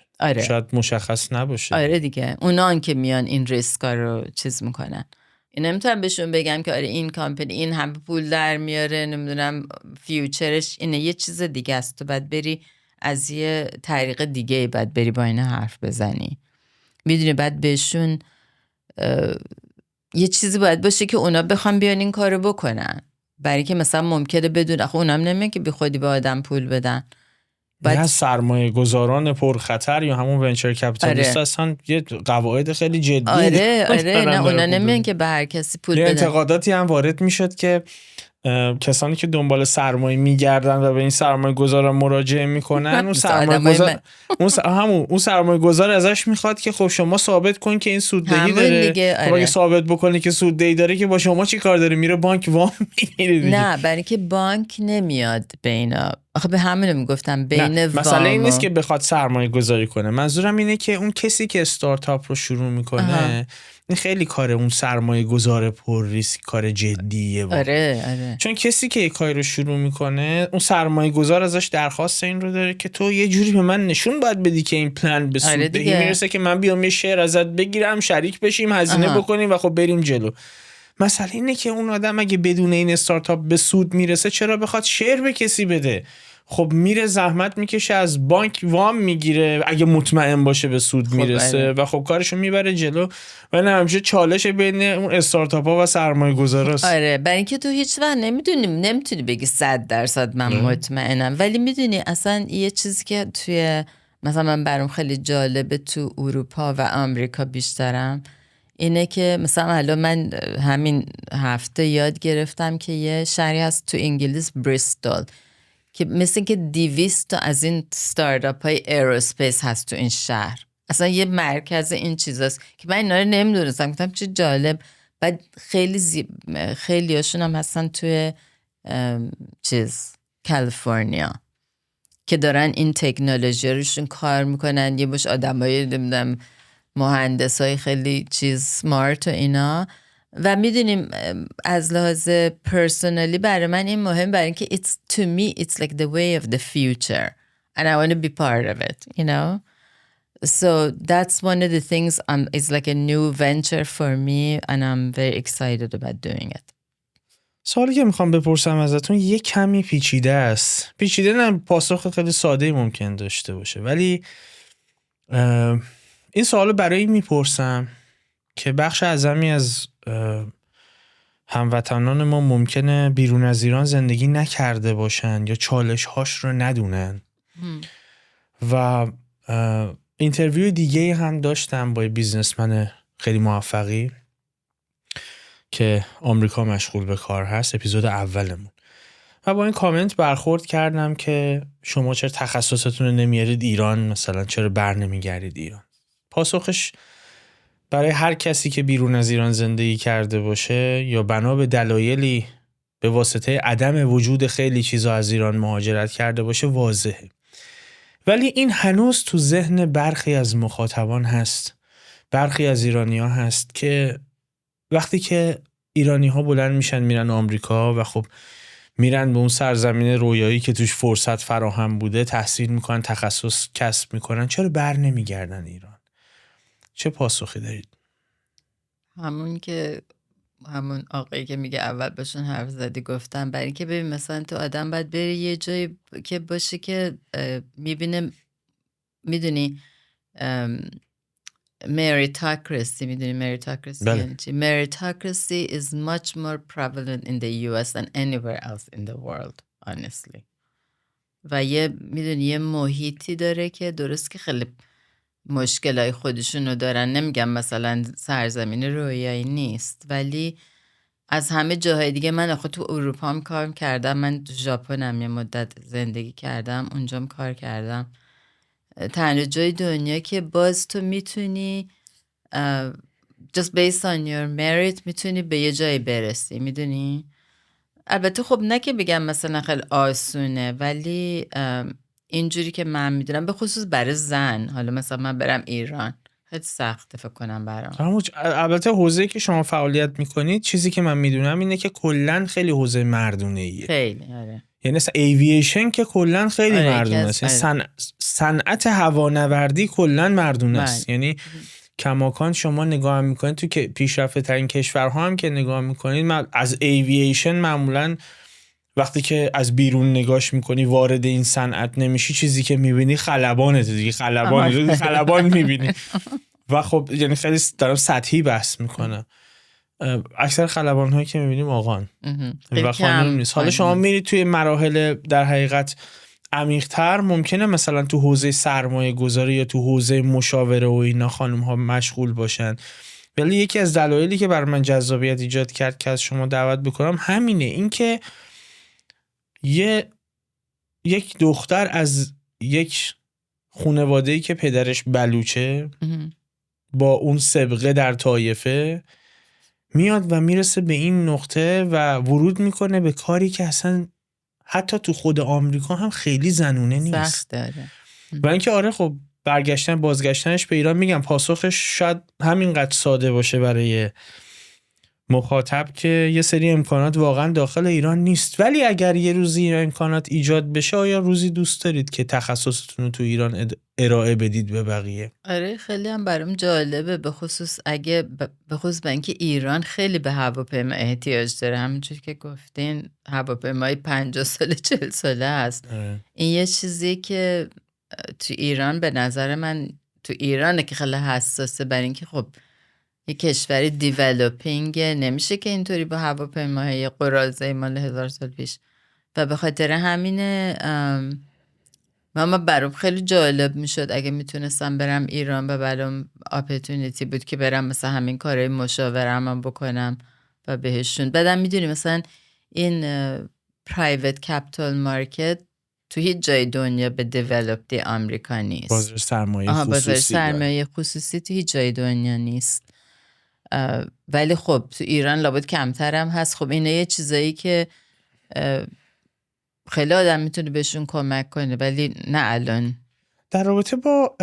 شاید مشخص نباشه. آره دیگه، اونان که میان این ریسکا رو چیز میکنن. نمیتونم بهشون بگم که آره این کامپنی این هم پول در میاره، نمیدونم فیوچرش اینه، یه چیز دیگه است. تو باید بری از یه طریق دیگه باید بری با اینا حرف بزنی، میدونی، باید بهشون یه چیزی باید باشه که اونا بخوام بیان این کارو بکنن، برای که مثلا ممکنه بدون اونم نمیگه که بی خودی به آدم پول بدن، یا سرمایه گذاران پرخطر یا همون ونچر کپیتالیست هستن یه قواعد خیلی جدی. آره نه اونا نمیگن که به هر کسی پول بدن. انتقاداتی هم وارد میشد که کسانی که دنبال سرمایه میگردن و به این سرمایه گذاران مراجعه میکنن اون سرمایه گذار اون سرمایه گذار ازش میخواد که خب شما ثابت کن که این سوددهی داره. خب اگه ثابت بکنی که سوددهی داره که با شما چی کار داره؟ میره بانک وام میگیره دیگه. نه برای که بانک نمیاد بینا. آخه به همین میگفتم بین وام. مثلا این نیست که بخواد سرمایه گذاری کنه. منظورم اینه که اون کسی که استارتاپ رو شروع میکنه این خیلی کار اون سرمایه گذار پر ریسک کار جدیه. آره. چون کسی که یک کاری رو شروع میکنه اون سرمایه گذار ازش درخواست این رو داره که تو یه جوری به من نشون باید بدی که این پلن به سوددهی میرسه که من بیام یه شیر ازت بگیرم، شریک بشیم، هزینه بکنیم و خب بریم جلو. مثلا اینه که اون آدم اگه بدون این استارتاپ به سود میرسه چرا بخواد شیر به کسی بده؟ خب میره زحمت میکشه از بانک وام میگیره اگه مطمئن باشه به سود میرسه و خب کارشو میبره جلو. و نه همیشه چالش بین اون استارتاپ ها و سرمایه گذاراست. آره برای اینکه تو هیچ وقت نمیتونی بگی 100% من مطمئنم، ولی میدونی اصلا یه چیزی که توی مثلا من برام خیلی جالبه تو اروپا و آمریکا بیشترم اینه که مثلا الان من همین هفته یاد گرفتم که یه شهری هست تو انگلیس بریستول که مثل که 200 تا از این ستارتاپ های ایروسپیس هست تو این شهر. اصلا یه مرکز این چیزاست که من اینا رو نمیدونستم. گفتم چه جالب. بعد خیلی هاشون هم هستن توی کالیفرنیا که دارن این تکنولوژی روشون کار میکنن. یه باش آدم های نمیدونم مهندس های خیلی سمارت و اینا. و میدونیم از لحاظ پرسونالی برای من این مهم، برای اینکه to me it's like the way of the future and I want to be part of it, you know. So that's one of the things it's like a new venture for me and I'm very excited about doing it. سوالی که میخوام بپرسم ازتون یه کمی پیچیده است. پیچیده نه، پاسخ خیلی ساده ممکن داشته باشه، ولی این سوالو برای میپرسم که بخش اعظمی از هموطنان ما ممکنه بیرون از ایران زندگی نکرده باشن یا چالش هاش رو ندونن. و اینترویو دیگه هم داشتم با بیزنسمن خیلی موفقی که آمریکا مشغول به کار هست، اپیزود اولمون، و با این کامنت برخورد کردم که شما چرا تخصصتون رو نمیارید ایران، مثلا چرا بر نمیگردید ایران. پاسخش برای هر کسی که بیرون از ایران زندگی کرده باشه یا بنا به دلایلی به واسطه عدم وجود خیلی چیزا از ایران مهاجرت کرده باشه واضحه. ولی این هنوز تو ذهن برخی از مخاطبان هست، برخی از ایرانی‌ها هست که وقتی که ایرانی‌ها بلند میشن میرن آمریکا و خب میرن به اون سرزمین رویایی که توش فرصت فراهم بوده، تحصیل میکنن، تخصص کسب میکنن، چرا بر نمیگردن ایران؟ چه پاسخی دارید؟ همون آقایی که میگه اول بهشون حرف زدی گفتم، برای اینکه ببین مثلا تو آدم باید بری یه جایی که باشه که میبینه، میدونی meritocracy، میدونی meritocracy یعنی چی؟ Meritocracy is much more prevalent in the US than anywhere else in the world honestly. و میدونی یه محیطی داره که درست که خیلی مشکلای خودشونو دارن، نمیگم مثلا سرزمین رویایی نیست، ولی از همه جاهای دیگه، من آخه تو اروپا هم کار کردم، من تو ژاپنم یه مدت زندگی کردم، اونجام کار کردم، تنها جای دنیا که باز تو میتونی just based on your merit میتونی به یه جایی برسی، میدونی. البته خب نه که بگم مثلا خیلی آسونه، ولی اینجوری که من میدونم به خصوص برای زن، حالا مثلا من برم ایران خیلی سخته فکر کنم برام. البته حوزه‌ای که شما فعالیت میکنید، چیزی که من میدونم اینه که کلاً خیلی حوزه مردونه‌ایه. خیلی آره. یعنی مثلا ایوییشن که کلاً خیلی مردونه است. صنعت هوانوردی کلاً مردونه است. یعنی کماکان شما نگاه میکنید تو که پیشرفته ترین کشورها هم که نگاه میکنید، از ایوییشن معمولاً وقتی که از بیرون نگاش میکنی وارد این صنعت نمیشی، چیزی که میبینی خلبانه دیگه، خلبان میبینی. و خب یعنی خیلی دارم سطحی بحث میکنم. اکثر خلبان هایی که میبینیم آقان و خانم نیست. حالا شما میرید توی مراحل در حقیقت عمیق‌تر ممکنه مثلا تو حوزه سرمایه گذاری یا تو حوزه مشاوره و اینا خانم ها مشغول باشن، ولی یکی از دلایلی که برای من جذابیت ایجاد کرد که از شما دعوت بکنم همینه، این که یک دختر از یک خانواده‌ای که پدرش بلوچه با اون سابقه در طایفه میاد و میرسه به این نقطه و ورود میکنه به کاری که اصلا حتی تو خود آمریکا هم خیلی زنونه نیست. سخت داره. و اینکه آره خب بازگشتنش به ایران، میگم پاسخش شاید همینقدر ساده باشه برای مخاطب که یه سری امکانات واقعا داخل ایران نیست، ولی اگر یه روزی این امکانات ایجاد بشه، آیا روزی دوست دارید که تخصصتون رو تو ایران ارائه بدید به بقیه؟ آره خیلی هم برام جالبه، به خصوص به اینکه ایران خیلی به هواپیما احتیاج داره. همونجوری که گفتین هواپیمای 50 ساله 40 ساله هست. این یه چیزی که تو ایران به نظر من تو ایرانه که خیلی حساسه، برای اینکه خب یه کشوری دیولوپینگ نمیشه که اینطوری با هواپیماهای قراضه مال 1000 سال پیش، و به خاطر همینه ما برام خیلی جالب میشد اگه میتونستم برم ایران و برام اپورتونیتی بود که برم مثلا همین کارهای مشاورم بکنم و بهشون بدم. میدونی مثلا این پرایوت کپیتال مارکت تو هیچ جای دنیا به دیولوپدی آمریکا نیست. بازار سرمایه خصوصی بازار سرمایه خصوصی تو هیچ جای دنیا نیست. ولی خب تو ایران لابد کمتر هم هست. خب اینه یه چیزایی که خیلی آدم میتونه بهشون کمک کنه، ولی نه الان. در رابطه با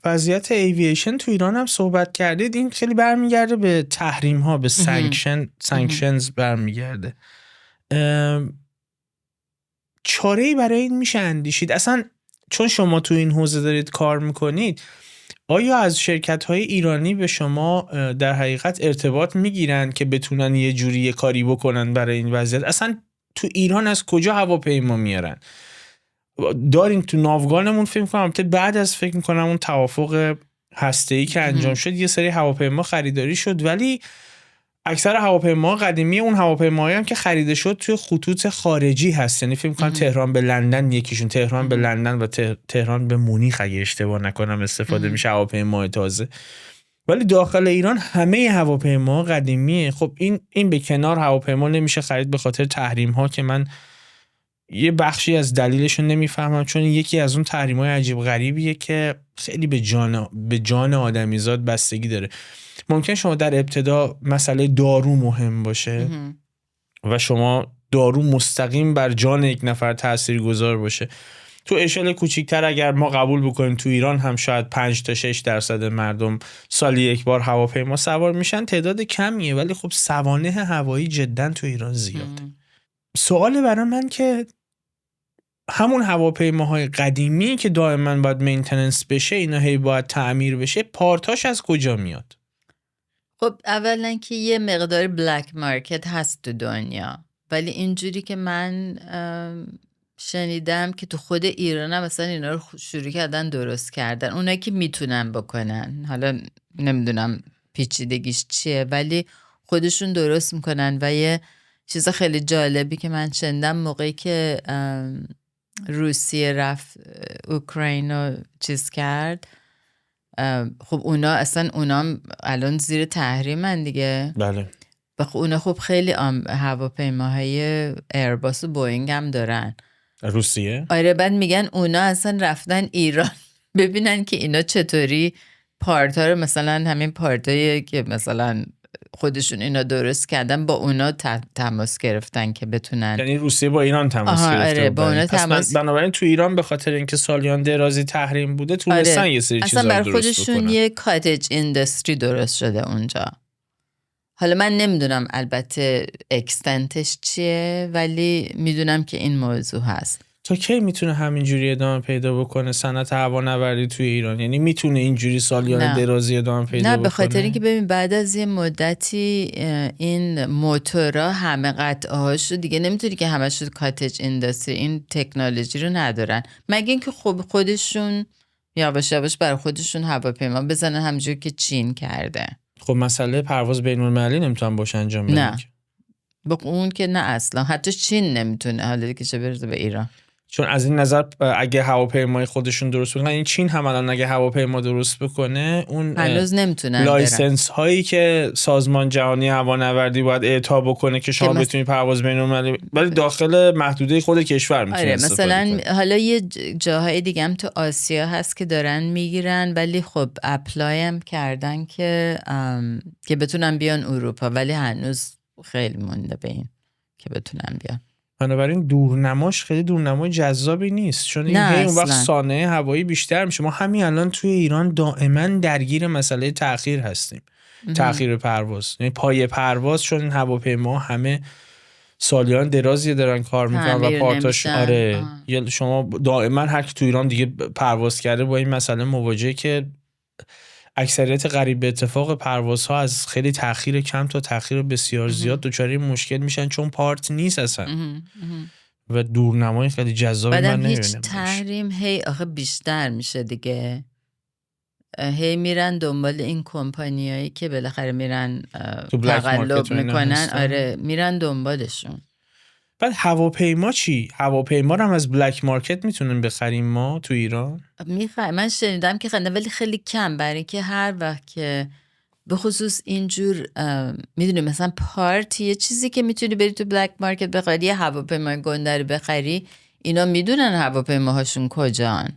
وضعیت ایوییشن تو ایران هم صحبت کردید. این خیلی برمیگرده به تحریم ها، به سانکشنز برمیگرده. چاره‌ای برای این میشه اندیشید؟ اصلا چون شما تو این حوزه دارید کار میکنید، آیا از شرکت‌های ایرانی به شما در حقیقت ارتباط میگیرن که بتونن یه جوری کاری بکنن برای این وضعیت؟ اصلا تو ایران از کجا هواپیما میارن؟ دارین تو ناوگانمون فکر کنم بعد از فکر میکنم اون توافق هسته‌ای که انجام شد یه سری هواپیما خریداری شد، ولی اکثر هواپیما قدیمی اون هواپیمایی هم که خریده شد توی خطوط خارجی هست. یعنی فکر میکنم تهران به لندن یکیشون، تهران به لندن و تهران به مونیخ اگه اشتباه نکنم استفاده میشه هواپیمای تازه. ولی داخل ایران همه هواپیما قدیمیه. خب این به کنار هواپیما نمیشه خرید به خاطر تحریم ها که من یه بخشی از دلیلشون نمیفهمم، چون یکی از اون تحریم‌های عجیب غریبیه که خیلی به جان آدمیزاد بستگی داره. ممکن شما در ابتدا مسئله دارو مهم باشه و شما دارو مستقیم بر جان یک نفر تاثیرگذار باشه. تو اشل کوچیک‌تر اگر ما قبول بکنیم تو ایران هم شاید 5 تا 6% مردم سالی یک بار هواپیما سوار میشن، تعداد کمیه، ولی خب سوانح هوایی جدا تو ایران زیاده. سوال برای من که همون هواپیماهای قدیمی که دائما باید مینتیننس بشه، اینا هی باید تعمیر بشه، پارتاش از کجا میاد؟ خب اولا که یه مقدار بلک مارکت هست تو دنیا، ولی اینجوری که من شنیدم که تو خود ایران هم مثلا اینا رو شروع کردن درست کردن، اونایی که میتونن بکنن، حالا نمیدونم پیچیدگیش چیه، ولی خودشون درست میکنن. و یه چیز خیلی جالبی که من شنیدم موقعی که روسیه رفت اوکراین رو چیز کرد، خب اونا الان زیر تحریمن دیگه. بله. و خب اونا خب خیلی هواپیماهای ایرباس و بوئینگ هم دارن. روسیه؟ آره، بعد میگن اونا اصلا رفتن ایران ببینن که اینا چطوری پارتا رو، مثلا همین پارتایی که مثلا خودشون اینا درست کردن با اونا تماس گرفتن که بتونن. یعنی روسیه با ایران تماس گرفته. آره، با اونا تماس. بنابراین تو ایران به خاطر اینکه سالیان درازی تحریم بوده تونستن یه سری چیزا درست بکنن. اصلا بر خودشون یه کاتج اینداستری درست شده اونجا. حالا من نمیدونم البته اکستنتش چیه، ولی میدونم که این موضوع هست. تا کی میتونه همینجوری ادامه پیدا بکنه صنعت هوانوردی توی ایران؟ یعنی میتونه اینجوری سالیان درازی ادامه پیدا بکنه؟ نه، به خاطر اینکه ببین بعد از یه مدتی این موتورا همه قطعه‌هاشو دیگه نمیتونی که همشو کاتج اینداستری، این تکنولوژی رو ندارن، مگه اینکه خب خودشون یواش یواش برای خودشون هواپیما بزنن همونجوری که چین کرده. خب مسئله پرواز بین‌المللی نمیتونن باشه انجام بدن. نه، اون که نه اصلا، حتی چین نمیتونه، حالا دیگه چه برسه به ایران. چون از این نظر اگه هواپیمای خودشون درست بکنن، این چین هم الان اگه هواپیما درست بکنه اون هنوز نمیتونن لایسنس هایی که سازمان جهانی هوانوردی باید اعطا بکنه که شما بتونید پرواز بین‌المللی، ولی داخل محدوده خود کشور میتونید مثلا حالا یه جاهای دیگه هم تو آسیا هست که دارن میگیرن، ولی خب اپلای هم کردن که بتونن بیان اروپا، ولی هنوز خیلی مونده به این که بتونن بیان. بنابراین دورنماش خیلی دورنمای جذابی نیست، چون این هی اون وقت سانحه هوایی بیشتر میشه. ما همین الان توی ایران دائما درگیر مسئله تأخیر هستیم، تأخیر پرواز، یعنی پای پرواز، چون این هواپیما همه سالیان درازی دارن کار میکنن و پارتاش شما دائما هر کی تو ایران دیگه پرواز کرده با این مسئله مواجهه که اکثریت قریب به اتفاق پروازها از خیلی تأخیر کم تا تأخیر بسیار زیاد دچار مشکل میشن، چون پارت نیست اصلا. و دورنمای خیلی جذابی من نمیبینم. هیچ تحریم هی آخه بیشتر میشه دیگه، هی میرن دنبال این کمپانیایی که بالاخره میرن تقلب میکنن. آره میرن دنبالشون. بعد هواپیما چی؟ هواپیما رو هم از بلک مارکت میتونن بخریم ما تو ایران؟ من شنیدم که خنده، ولی خیلی کم، برای اینکه هر وقت که به خصوص اینجور میدونی مثلا پارتی یه چیزی که میتونی بری تو بلک مارکت بخری، یه هواپیمای گنده رو بخری، اینا میدونن هواپیماهاشون کجان.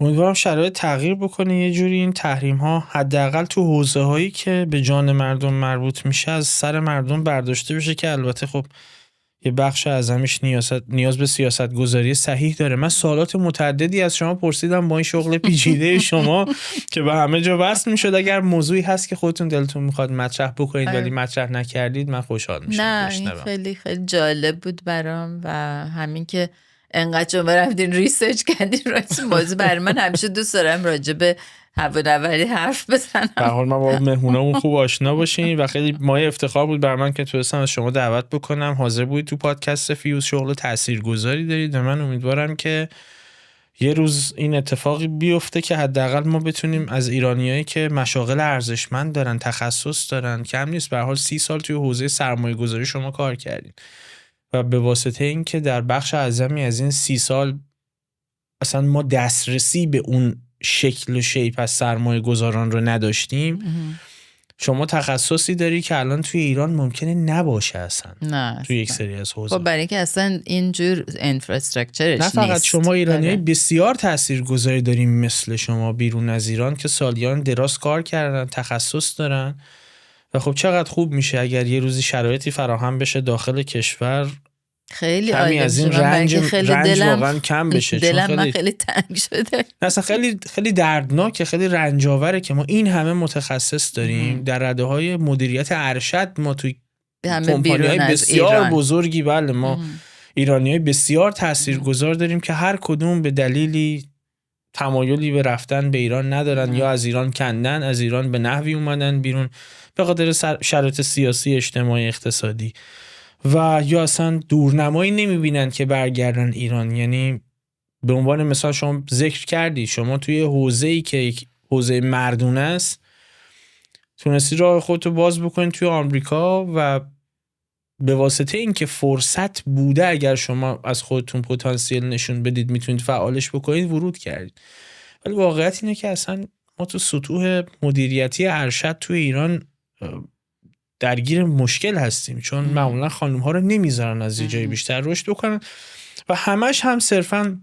امیدوارم شرایط تغییر بکنه یه جوری این تحریم ها حداقل تو حوزه هایی که به جان مردم مربوط میشه از سر مردم برداشته بشه، که البته خب یه بخش اعظمش نیاز به سیاست گذاری صحیح داره. من سوالات متعددی از شما پرسیدم با این شغل پیچیده شما که به همه جا وصل میشد. اگر موضوعی هست که خودتون دلتون میخواد مطرح بکنید ولی مطرح نکردید، من خوشحال میشم. نه این خیلی خیلی جالب بود برام، و همین که انقدر شما رفتین ریسرچ کردین راجع موضوع، برای من همیشه دوست دارم راجع به هوانوردی حرف بزنم. به هر حال من با مهمونامون خوب آشنا باشین و خیلی مایه افتخار بود برای من که تونستم از شما دعوت بکنم. حاضر بودید تو پادکست فیوز، شغل تاثیرگذاری دارید و من امیدوارم که یه روز این اتفاقی بیفته که حداقل ما بتونیم از ایرانیایی که مشاغل ارزشمند دارن، تخصص دارن، کم نیست، به هر حال 30 سال توی حوزه سرمایه‌گذاری شما کار کردین و به واسطه این که در بخش اعظمی از این 30 سال اصلا ما دسترسی به اون شکل و شیپ از سرمایه گذاران رو نداشتیم، شما تخصصی داری که الان توی ایران ممکنه نباشه اصلا. نه توی یک سری از حوزه. خب برای اینکه اصلا اینجور انفراستراکچرش نیست. نه فقط شما ایرانیای بسیار تاثیرگذاری داریم مثل شما بیرون از ایران که سالیان دراز کار کردن، تخصص دارن و خب چقدر خوب میشه اگر یه روزی شرایطی فراهم بشه داخل کشور، خیلی کمی از این رنج واقعا کم بشه. دلم من خیلی تنگ شده. اصلا خیلی دردناکه، خیلی رنجاوره که ما این همه متخصص داریم در رده‌های مدیریت ارشد. ما توی کمپانی‌های بسیار بزرگی، بله ما ایرانیای بسیار تاثیرگذار داریم که هر کدوم به دلیلی تمایلی به رفتن به ایران ندارن یا از ایران کندن، از ایران به نحوی اومدن بیرون به خاطر شرایط سیاسی، اجتماعی، اقتصادی و یا اصلا دورنمایی نمیبینن که برگردن ایران. یعنی به عنوان مثال شما ذکر کردی شما توی حوزه‌ای که حوزه مردونه است تونستی راه خودتو باز بکنید توی آمریکا و به واسطه اینکه فرصت بوده اگر شما از خودتون پتانسیل نشون بدید میتونید فعالش بکنید ورود کردید. ولی واقعیت اینه که اصلا ما تو سطوح مدیریتی ارشد توی ایران درگیر مشکل هستیم، چون معمولا خانم ها رو نمیذارن از یه جای بیشتر رشد بکنن و همش هم صرفا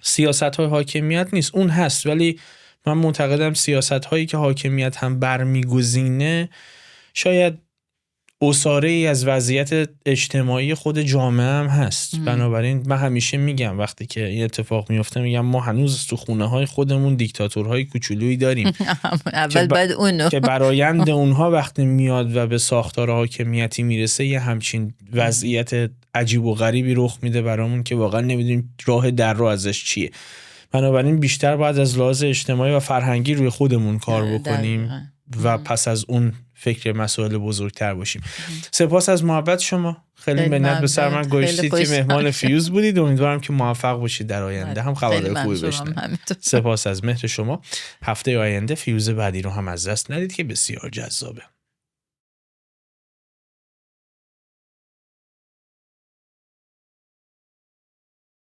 سیاست های حاکمیت نیست، اون هست، ولی من معتقدم سیاست هایی که حاکمیت هم برمیگزینه شاید اساره ای از وضعیت اجتماعی خود جامعه هم هست. بنابراین من همیشه میگم وقتی که این اتفاق میفته میگم ما هنوز تو خونه های خودمون دیکتاتورهای کوچولویی داریم اول بعد اونو که برآیند اونها وقتی میاد و به ساختار حاکمیتی میرسه یه همچین وضعیت عجیب و غریبی رخ میده برامون که واقعا نمیدونیم راه در رو ازش چیه. بنابراین بیشتر باید از لحاظ اجتماعی و فرهنگی روی خودمون کار بکنیم و پس از اون فکر مسائل بزرگتر باشیم. سپاس از محبت شما، خیلی منت به سر من گذاشتید که مهمان فیوز بودید. امیدوارم که موفق باشید در آینده هم خبرهای خوبی بشنوید. سپاس از مهر شما. هفته آینده فیوز بعدی رو هم از دست ندید که بسیار جذابه.